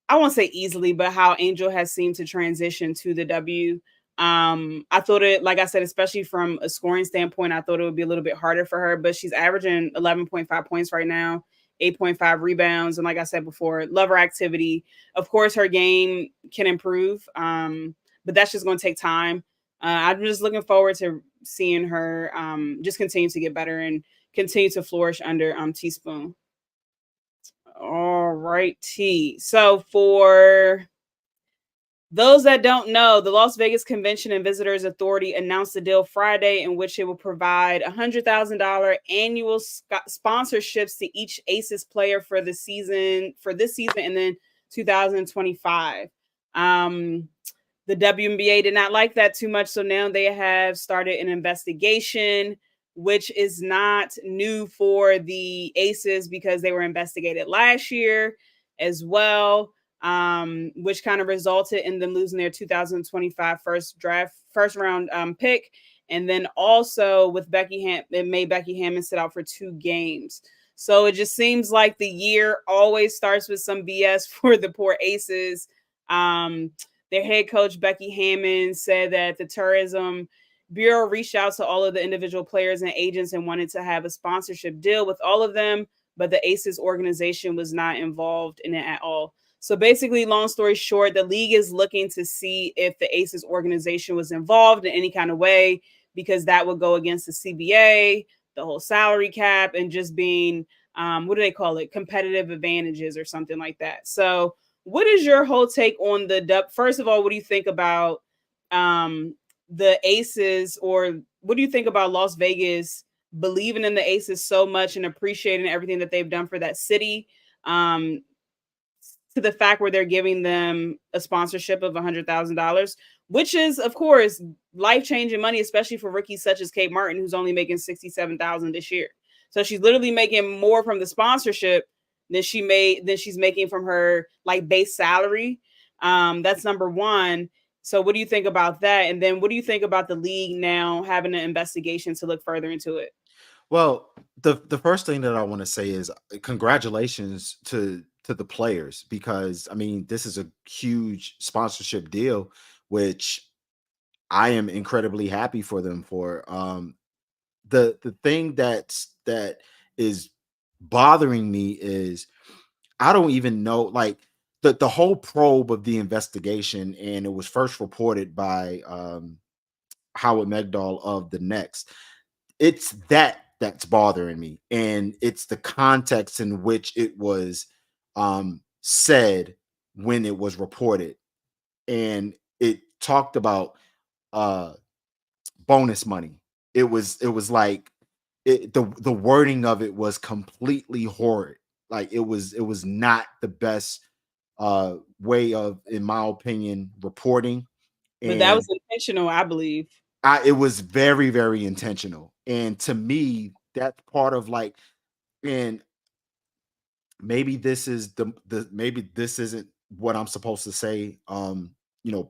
I won't say easily, but how Angel has seemed to transition to the W. I thought it, like I said, especially from a scoring standpoint, I thought it would be a little bit harder for her, but she's averaging 11.5 points right now, 8.5 rebounds. And like I said before, love her activity. Of course, her game can improve, but that's just going to take time. I'm just looking forward to seeing her just continue to get better and continue to flourish under Teaspoon. All right, T. So for those that don't know, the Las Vegas Convention and Visitors Authority announced a deal Friday in which it will provide $100,000 annual sponsorships to each Aces player for this season, and then 2025. The WNBA did not like that too much, so now they have started an investigation, which is not new for the Aces because they were investigated last year as well, which kind of resulted in them losing their 2025 first round pick. And then also with it made Becky Hammon sit out for 2 games. So it just seems like the year always starts with some BS for the poor Aces. Their head coach, Becky Hammon, said that the Tourism Bureau reached out to all of the individual players and agents and wanted to have a sponsorship deal with all of them, but the Aces organization was not involved in it at all. So basically, long story short, the league is looking to see if the Aces organization was involved in any kind of way, because that would go against the CBA, the whole salary cap, and just being, what do they call it? Competitive advantages or something like that. So what is your whole take on first of all, what do you think about the Aces, or what do you think about Las Vegas believing in the Aces so much and appreciating everything that they've done for that city? To the fact where they're giving them a sponsorship of $100,000, which is, of course, life changing money, especially for rookies such as Kate Martin, who's only making $67,000 this year. So she's literally making more from the sponsorship than she's making from her like base salary. That's number one. So what do you think about that? And then what do you think about the league now having an investigation to look further into it? Well, the first thing that I want to say is congratulations to the players, because I mean this is a huge sponsorship deal, which I am incredibly happy for them for. The thing that is bothering me is I don't even know, like, the whole probe of the investigation, and it was first reported by Howard Megdal of the Next. It's that's bothering me, and it's the context in which it was said when it was reported, and it talked about uh bonus money. It was like the wording of it was completely horrid. Like it was not the best way of, in my opinion, reporting. But that was And intentional, I believe. it was very, very intentional. And to me, that's part of, like, and maybe this is the maybe this isn't what I'm supposed to say,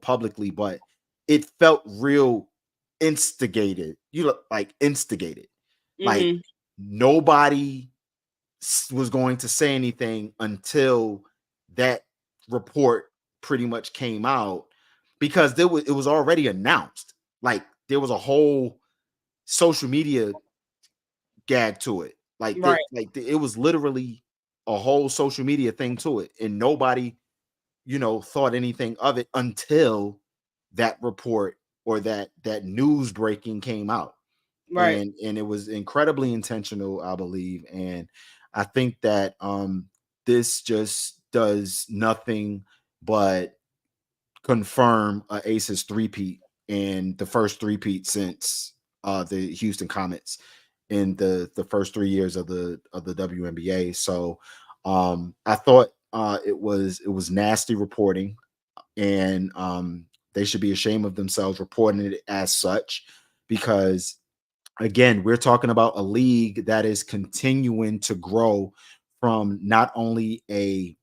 publicly, but it felt real instigated. Like instigated. Like Mm-hmm. nobody was going to say anything until that report pretty much came out, because it was already announced. Like there was a whole social media gag to it. Right. It was literally a whole social media thing to it, and nobody, thought anything of it until that report or that news breaking came out. Right. And it was incredibly intentional, I believe. And I think that this just does nothing but confirm Ace's three-peat, and the first three-peat since the Houston Comets in the first 3 years of the WNBA. So I thought it was nasty reporting, and they should be ashamed of themselves reporting it as such, because again, we're talking about a league that is continuing to grow from not only a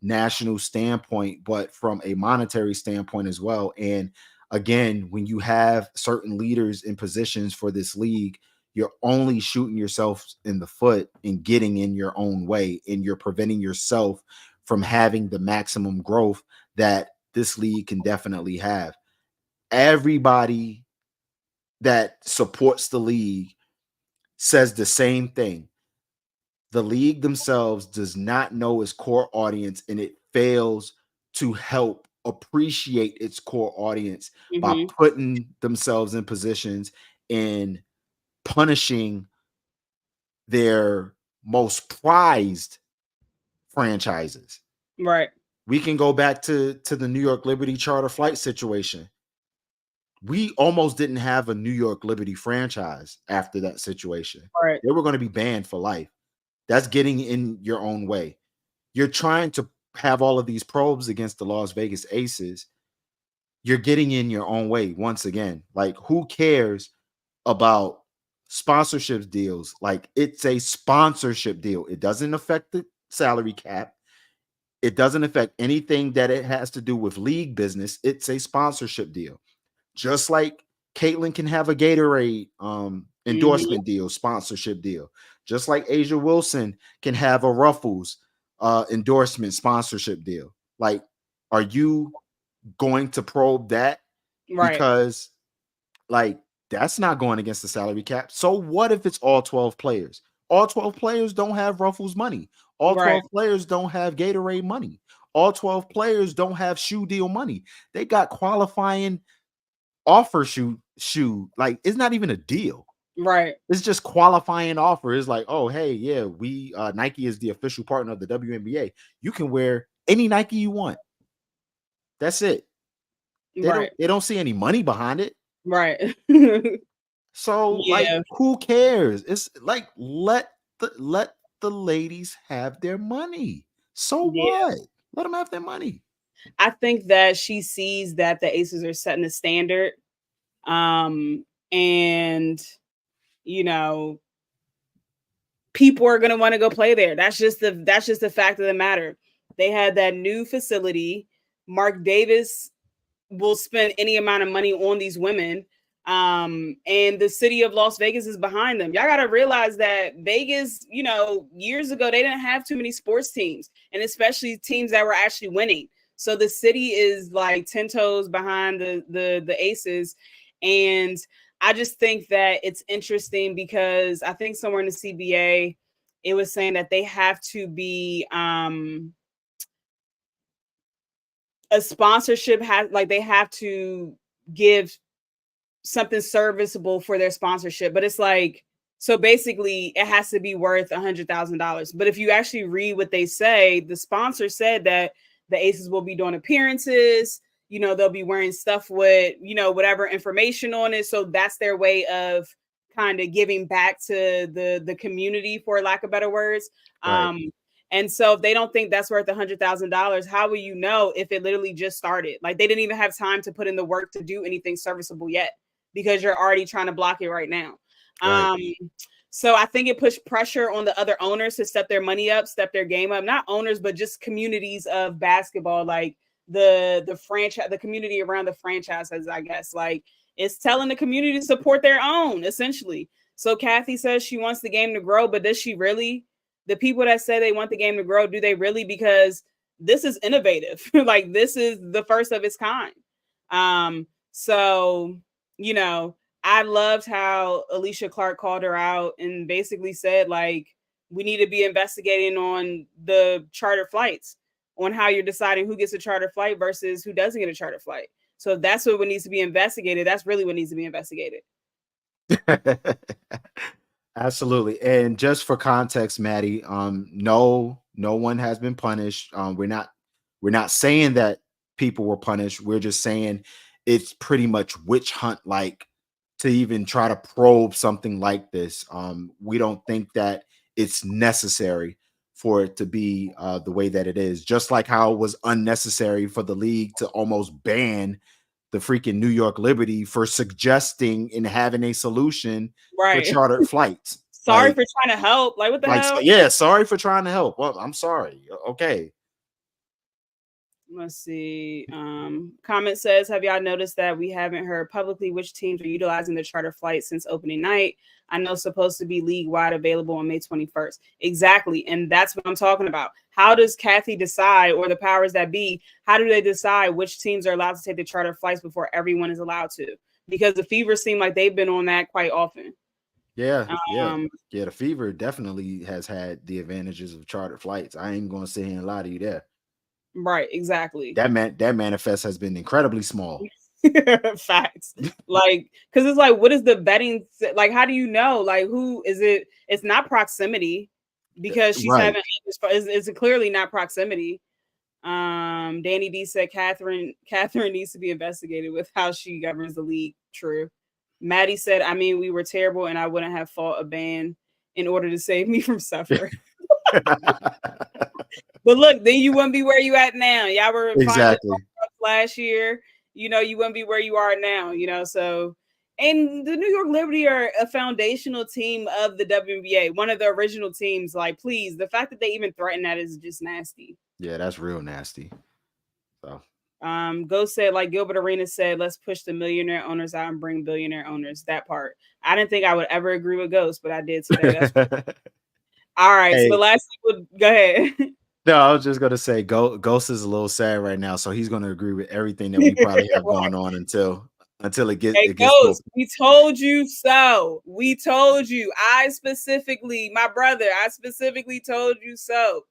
national standpoint, but from a monetary standpoint as well. And again, when you have certain leaders in positions for this league, you're only shooting yourself in the foot and getting in your own way, and you're preventing yourself from having the maximum growth that this league can definitely have. Everybody that supports the league says the same thing. The league themselves does not know its core audience, and it fails to help appreciate its core audience by Mm-hmm. putting themselves in positions and punishing their most prized franchises. Right. We can go back to the New York Liberty charter flight situation. We almost didn't have a New York Liberty franchise after that situation. Right. They were going to be banned for life. That's getting in your own way. You're trying to have all of these probes against the Las Vegas Aces. You're getting in your own way once again. Like, who cares about sponsorship deals? Like, it's a sponsorship deal. It doesn't affect the salary cap. It doesn't affect anything that it has to do with league business. It's a sponsorship deal. Just like Caitlin can have a Gatorade Mm-hmm. endorsement deal, sponsorship deal. Just like Asia Wilson can have a Ruffles endorsement sponsorship deal. Like, are you going to probe that? Right. Because like that's not going against the salary cap. So what if it's all 12 players? All 12 players don't have Ruffles money. All Right. 12 players don't have Gatorade money. All 12 players don't have shoe deal money. They got qualifying offer shoe. Like, it's not even a deal. Right. It's just qualifying offer. It's like, oh, hey, yeah, we Nike is the official partner of the WNBA. You can wear any Nike you want. That's it. They don't Right. they don't see any money behind it. Right. So like, Yeah. who cares? It's like, let the ladies have their money. So Yeah. what? Let them have their money. I think that she sees that the Aces are setting a standard. And you know, people are going to want to go play there. That's just the fact of the matter. They had that new facility. Mark Davis will spend any amount of money on these women. And the city of Las Vegas is behind them. Y'all got to realize that Vegas, years ago, they didn't have too many sports teams, and especially teams that were actually winning. So the city is like 10 toes behind the Aces. And I just think that it's interesting because I think somewhere in the CBA, it was saying that they have to be a sponsorship has like they have to give something serviceable for their sponsorship, but it's like, so basically it has to be worth $100,000. But if you actually read what they say, the sponsor said that the Aces will be doing appearances, they'll be wearing stuff with, whatever information on it. So that's their way of kind of giving back to the community, for lack of better words. Right. And so if they don't think that's worth $100,000, how will you know if it literally just started? Like, they didn't even have time to put in the work to do anything serviceable yet, because you're already trying to block it right now. Right. Um, So I think it pushed pressure on the other owners to step their money up, step their game up. Not owners, but just communities of basketball, like the franchise, the community around the franchises, I guess. Like it's telling the community to support their own, essentially. So Kathy says she wants the game to grow, but does she really? The people that say they want the game to grow, do they really? Because this is innovative. Like this is the first of its kind. So, you know, I loved how Alicia Clark called her out and basically said, like, we need to be investigating on the charter flights, on how you're deciding who gets a charter flight versus who doesn't get a charter flight. So that's what needs to be investigated. That's really what needs to be investigated. Absolutely. And just for context, Maddie, no one has been punished. We're not saying that people were punished. We're just saying it's pretty much witch hunt like to even try to probe something like this. We don't think that it's necessary for it to be the way that it is. Just like how it was unnecessary for the league to almost ban the freaking New York Liberty for suggesting and having a solution for chartered flights. Sorry for trying to help. Like, what the hell? Yeah, sorry for trying to help. Well, I'm sorry. Okay. Let's see. Comment says, have y'all noticed that we haven't heard publicly which teams are utilizing the charter flight since opening night? I know it's supposed to be league-wide available on May 21st. Exactly. And that's what I'm talking about. How does Kathy decide, or the powers that be, how do they decide which teams are allowed to take the charter flights before everyone is allowed to? Because the Fever seem like they've been on that quite often. Yeah. The Fever definitely has had the advantages of chartered flights. I ain't going to sit here and lie to you there. Right, exactly. That manifest has been incredibly small. Facts. Like, because it's like, what is the betting? Like, how do you know? Like, who is it? It's not proximity because she's having. It's clearly not proximity. Danny D said Catherine needs to be investigated with how she governs the league. True. Maddie said, I mean, we were terrible, and I wouldn't have fought a ban in order to save me from suffering. But look, then you wouldn't be where you at now. Y'all were exactly last year. You know, you wouldn't be where you are now. You know, so and the New York Liberty are a foundational team of the WNBA, one of the original teams. Like, please, the fact that they even threaten that is just nasty. Yeah, that's real nasty. So, Ghost said, like Gilbert Arenas said, let's push the millionaire owners out and bring billionaire owners. That part, I didn't think I would ever agree with Ghost, but I did today. All right, hey. So the last thing go ahead. No, I was just gonna say, Ghost is a little sad right now, so he's gonna agree with everything that we probably have going on until it gets. Hey, Ghost, we told you so. We told you. I specifically told you so.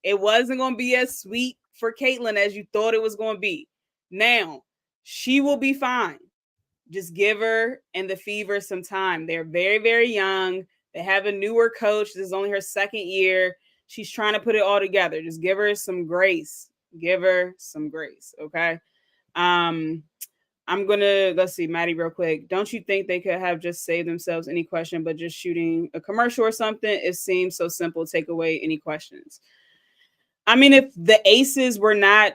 It wasn't gonna be as sweet for Caitlin as you thought it was gonna be. Now she will be fine. Just give her and the Fever some time. They're very, very young. They have a newer coach. This is only her second year. She's trying to put it all together. Just give her some grace. Give her some grace. Okay. I'm gonna let's see, Maddie, real quick. Don't you think they could have just saved themselves any question, but just shooting a commercial or something? It seems so simple. Take away any questions. I mean, if the Aces were not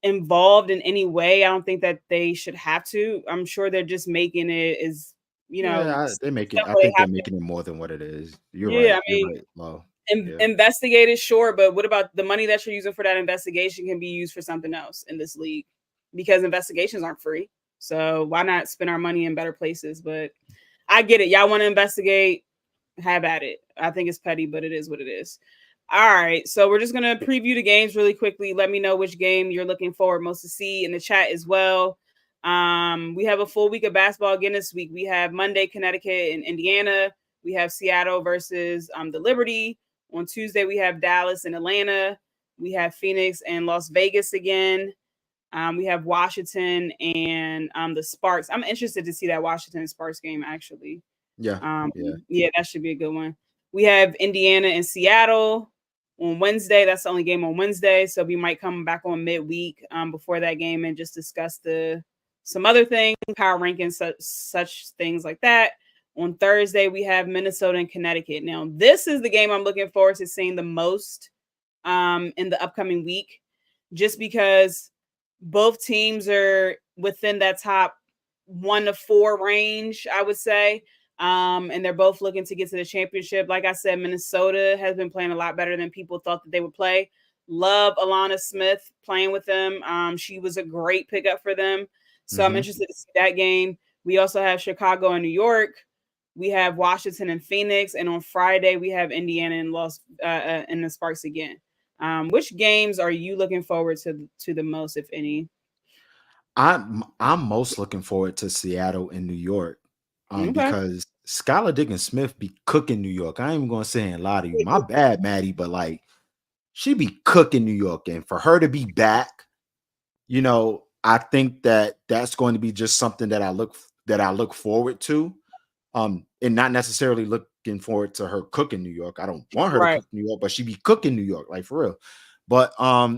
involved in any way, I don't think that they should have to. I'm sure they're just making it as they make it. I think they're making it more than what it is. You're right. I mean, investigated, sure, but what about the money that you're using for that investigation can be used for something else in this league, because investigations aren't free. So why not spend our money in better places? But I get it. Y'all want to investigate, have at it. I think it's petty, but it is what it is. All right, so we're just going to preview the games really quickly. Let me know which game you're looking forward most to see in the chat as well. We have a full week of basketball again this week. We have Monday, Connecticut and Indiana. We have Seattle versus the Liberty. On Tuesday, we have Dallas and Atlanta. We have Phoenix and Las Vegas again. We have Washington and the Sparks. I'm interested to see that Washington and Sparks game, actually. Yeah, that should be a good one. We have Indiana and Seattle on Wednesday. That's the only game on Wednesday. So we might come back on midweek before that game and just discuss some other things, power rankings, such things like that. On Thursday, we have Minnesota and Connecticut. Now, this is the game I'm looking forward to seeing the most in the upcoming week, just because both teams are within that top 1 to 4 range, I would say. And they're both looking to get to the championship. Like I said, Minnesota has been playing a lot better than people thought that they would play. Love Alana Smith playing with them. She was a great pickup for them. So I'm Hmm. interested to see that game. We also have Chicago and New York. We have Washington and Phoenix, and on Friday we have Indiana and and the Sparks again. Which games are you looking forward to the most, if any? I'm most looking forward to Seattle and New York, Okay. because Skylar Diggins Smith be cooking New York. I ain't even gonna sit here and lie to you. My bad, Maddie, but like she be cooking New York, and for her to be back, I think that that's going to be just something that I look forward to. And not necessarily looking forward to her cooking New York. I don't want her to Right. cook New York, but she be cooking New York, like for real. But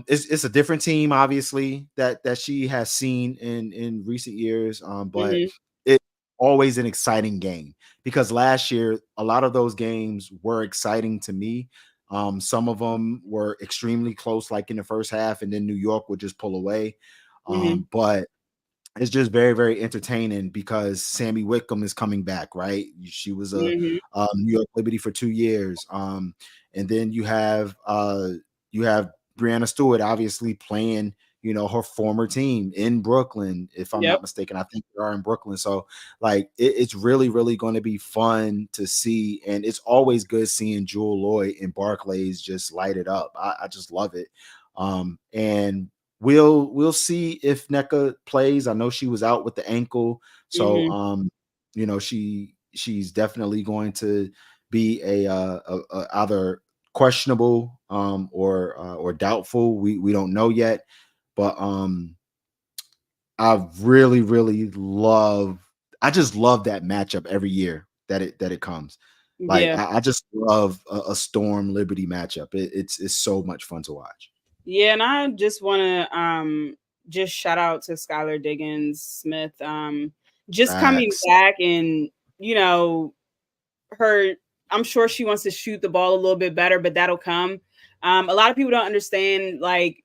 it's a different team, obviously, that she has seen in recent years. But Hmm. it's always an exciting game, because last year a lot of those games were exciting to me. Some of them were extremely close, like in the first half, and then New York would just pull away. Hmm. But it's just very, very entertaining because Sammy Wickham is coming back, right? She was a Hmm. New York Liberty for 2 years, and then you have Brianna Stewart obviously playing, her former team in Brooklyn, if I'm Yep. not mistaken. I think they are in Brooklyn, so like it's really, really going to be fun to see, and it's always good seeing Jewel Lloyd and Barclays just light it up. I just love it, and we'll see if NECA plays. I know she was out with the ankle, so Hmm. she's definitely going to be a either questionable, or doubtful. We don't know yet, but I really, really love. I just love that matchup every year that it comes. Like Yeah. I just love a Storm Liberty matchup. It's so much fun to watch. Yeah, and I just want to just shout out to Skylar Diggins Smith, just coming Facts. back, and you know her. I'm sure she wants to shoot the ball a little bit better, but that'll come. A lot of people don't understand, like,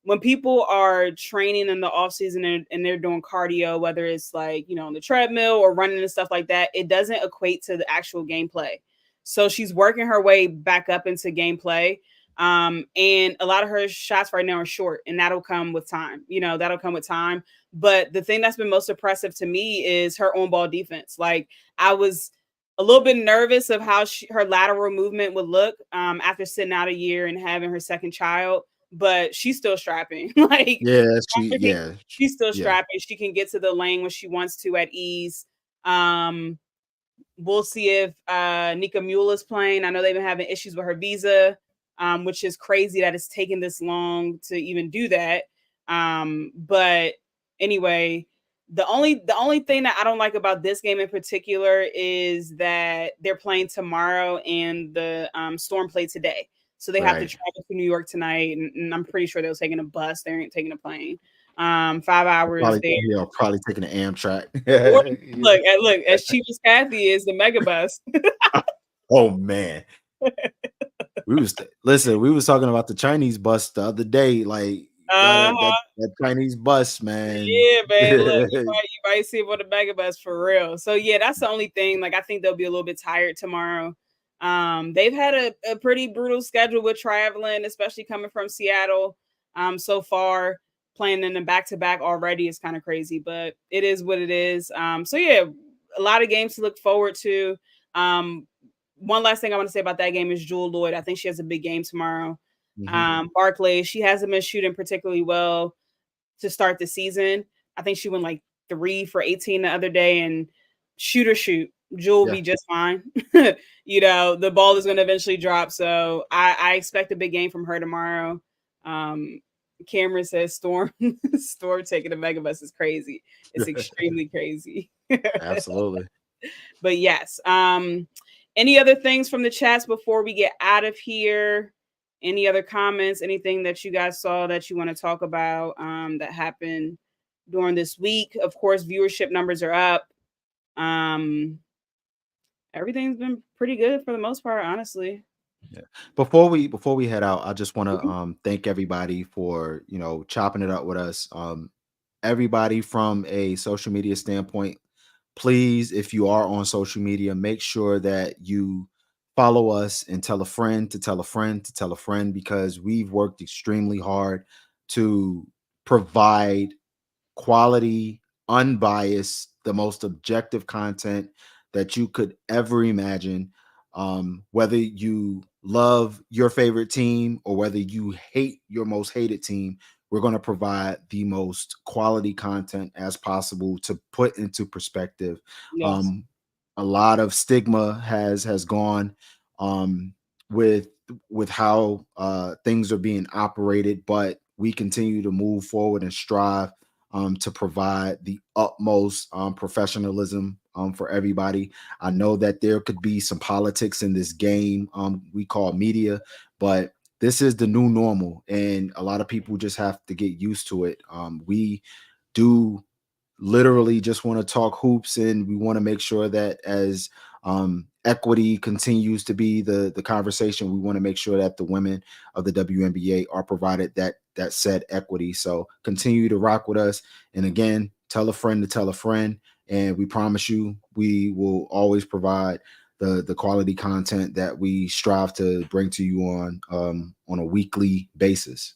when people are training in the off season, and they're doing cardio, whether it's like, on the treadmill or running and stuff like that, it doesn't equate to the actual gameplay. So she's working her way back up into gameplay. And a lot of her shots right now are short, and that'll come with time. That'll come with time. But the thing that's been most impressive to me is her on ball defense. Like, I was a little bit nervous of how her lateral movement would look after sitting out a year and having her second child, but she's still strapping. Like, Yeah, she's still yeah. strapping. She can get to the lane when she wants to at ease. Um, we'll see if Nika Mule is playing. I know they've been having issues with her visa, which is crazy that it's taken this long to even do that. But anyway, the only thing that I don't like about this game in particular is that they're playing tomorrow, and the Storm played today. So they have to Right. travel to New York tonight, and I'm pretty sure they was taking a bus. They ain't taking a plane. 5 hours Probably, there. probably taking an Amtrak. Or Yeah. look, as cheap as Kathy is, the mega bus. Oh man, we was talking about the Chinese bus the other day. Like Uh-huh. that Chinese bus, man. Yeah, man. Look, you might see it for the mega bus for real. So yeah, that's the only thing. Like, I think they'll be a little bit tired tomorrow. They've had a pretty brutal schedule with traveling, especially coming from Seattle. So far, playing in the back to back already is kind of crazy, but it is what it is. So yeah, a lot of games to look forward to. Um, one last thing I want to say about that game is Jewel Lloyd. I think she has a big game tomorrow. Mhm. Barclay, she hasn't been shooting particularly well to start the season. I think she went like 3 for 18 the other day, and shoot or shoot. Jewel will Yeah. be just fine. The ball is going to eventually drop. So I expect a big game from her tomorrow. Um, Cameron says Storm Storm taking the megabus is crazy. It's extremely crazy. Absolutely. But yes. Any other things from the chats before we get out of here? Any other comments? Anything that you guys saw that you want to talk about that happened during this week? Of course, viewership numbers are up. Um, everything's been pretty good for the most part, honestly. Yeah. Before we head out, I just want to Mhm. thank everybody for chopping it up with us. Everybody from a social media standpoint, please, if you are on social media, make sure that you follow us and tell a friend to tell a friend to tell a friend, because we've worked extremely hard to provide quality, unbiased, the most objective content that you could ever imagine. Whether you love your favorite team or whether you hate your most hated team, we're going to provide the most quality content as possible to put into perspective. Yes. Um, a lot of stigma has gone um, with how things are being operated, but we continue to move forward and strive to provide the utmost professionalism for everybody. I know that there could be some politics in this game we call media, but this is the new normal, and a lot of people just have to get used to it. We do literally just want to talk hoops, and we want to make sure that as equity continues to be the conversation, we want to make sure that the women of the WNBA are provided that said equity. So continue to rock with us, and again, tell a friend to tell a friend, and we promise you we will always provide the quality content that we strive to bring to you on a weekly basis.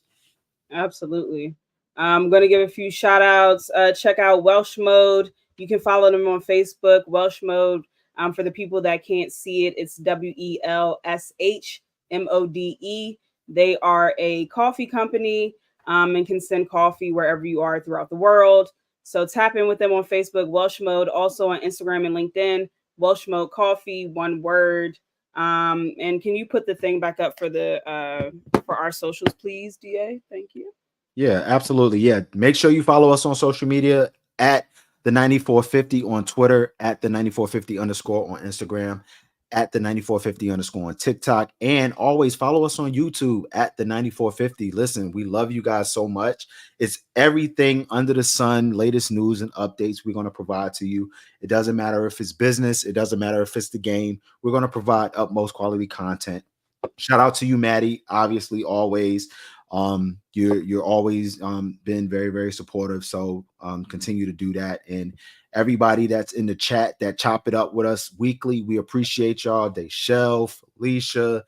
Absolutely. I'm going to give a few shout outs. Check out Welsh Mode. You can follow them on Facebook, Welsh Mode. For the people that can't see it, it's WELSHMODE. They are a coffee company and can send coffee wherever you are throughout the world. So tap in with them on Facebook, Welsh Mode. Also on Instagram and LinkedIn, Welsh Mode Coffee, one word. And can you put the thing back up for our socials, please, DA? Thank you. Yeah, absolutely. Yeah. Make sure you follow us on social media at the 9450 on Twitter, at the 9450 underscore on Instagram, at the 9450 underscore on TikTok, and always follow us on YouTube at the 9450. Listen, we love you guys so much. It's everything under the sun, latest news and updates we're going to provide to you. It doesn't matter if it's business, it doesn't matter if it's the game. We're going to provide utmost quality content. Shout out to you, Maddie. Obviously, always you're always been very, very supportive, so continue to do that. And everybody that's in the chat that chop it up with us weekly, we appreciate y'all. Deshelle, Felicia,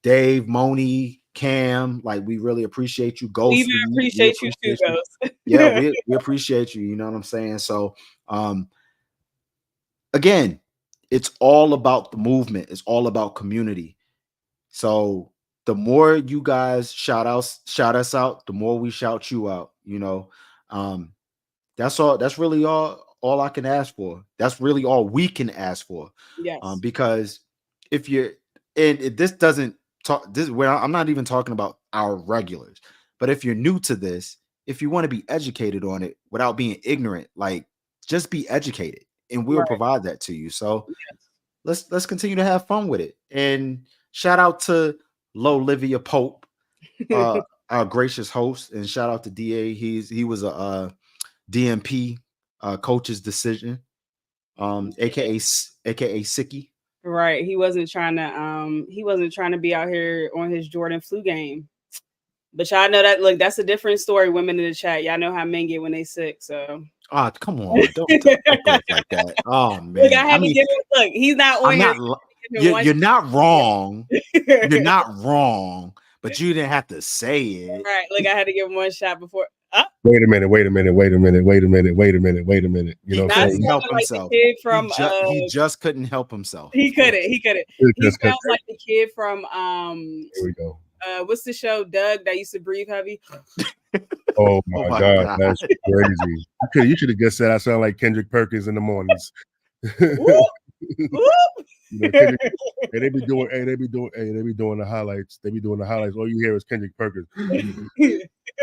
Dave, Moni, Cam, like we really appreciate you. We Ghost, even we appreciate you too, appreciate you. Ghost. Yeah, we appreciate you, you know what I'm saying? So again, it's all about the movement, it's all about community. So the more you guys shout us out, the more we shout you out. You know, um, that's all. That's really all I can ask for. That's really all we can ask for. Yes. Because if you're and this doesn't talk this where I'm not even talking about our regulars, but if you're new to this, if you want to be educated on it without being ignorant, like just be educated, and we'll Right. provide that to you. So Yes. let's continue to have fun with it. And shout out to Lolivia Pope, our gracious host, and shout out to DA. He was a DMP coach's decision, aka Sicky. Right. He wasn't trying to be out here on his Jordan flu game. But y'all know that look, that's a different story, women in the chat. Y'all know how men get when they sick. So Ah, come on, don't do us like that. Oh look, man, I I had to mean, give him look, he's not on I'm here. not. Give him one You're not wrong. You're shot. not wrong, but you didn't have to say it. Right. Look, I had to give him one shot before. Wait a minute, wait a minute, wait a minute, wait a minute, wait a minute, wait a minute. You He know what Not I'm couldn't saying? help sounding like the himself. kid from He just couldn't help himself. he Of couldn't. course. He couldn't. It's He just 'cause- sounds like the kid from Here we go. what's the show, Doug, that used to breathe heavy? Oh my my God, God. that's crazy. You should have just said I sound like Kendrick Perkins in the mornings. Whoop, whoop. You know, Kendrick, they be doing the highlights. They be doing the highlights. All you hear is Kendrick Perkins.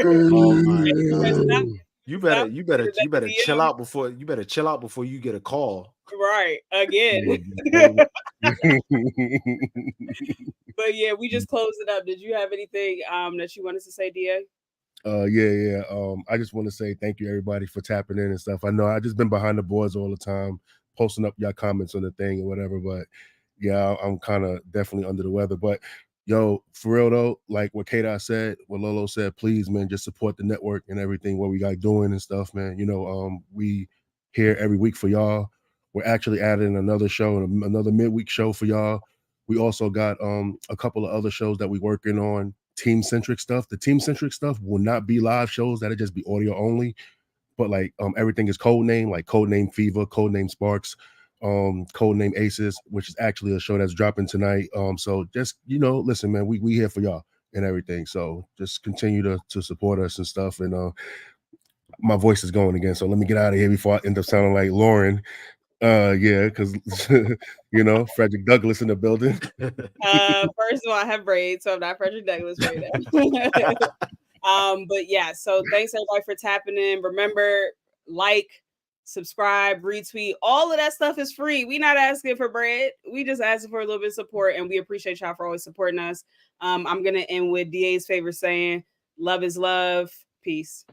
Oh my God. You better Stop chill DM. out before you get a call. Right again. But yeah, we just closed it up. Did you have anything that you wanted to say, DA? Yeah. I just want to say thank you everybody for tapping in and stuff. I know I just been behind the boards all the time, posting up your comments on the thing or whatever. But yeah, I'm kind of definitely under the weather. But yo, for real though, like what Kdot said, what Lolo said, please, man, just support the network and everything what we got doing and stuff, man. You know, we here every week for y'all. We're actually adding another show, another midweek show for y'all. We also got a couple of other shows that we're working on, team-centric stuff. The team-centric stuff will not be live shows. That'll just be audio only. But like everything is Codename, like Codename Fever, Codename Sparks, Codename Aces, which is actually a show that's dropping tonight. So just, listen, man, we here for y'all and everything. So just continue to support us and stuff. And my voice is going again, so let me get out of here before I end up sounding like Lauren. Yeah, because Frederick Douglass in the building. First of all, I have braids, so I'm not Frederick Douglass right now. But yeah, so thanks everybody for tapping in. Remember, like, subscribe, retweet, all of that stuff is free. We not asking for bread. We just asking for a little bit of support, and we appreciate y'all for always supporting us. I'm gonna end with DA's favorite saying, love is love. Peace.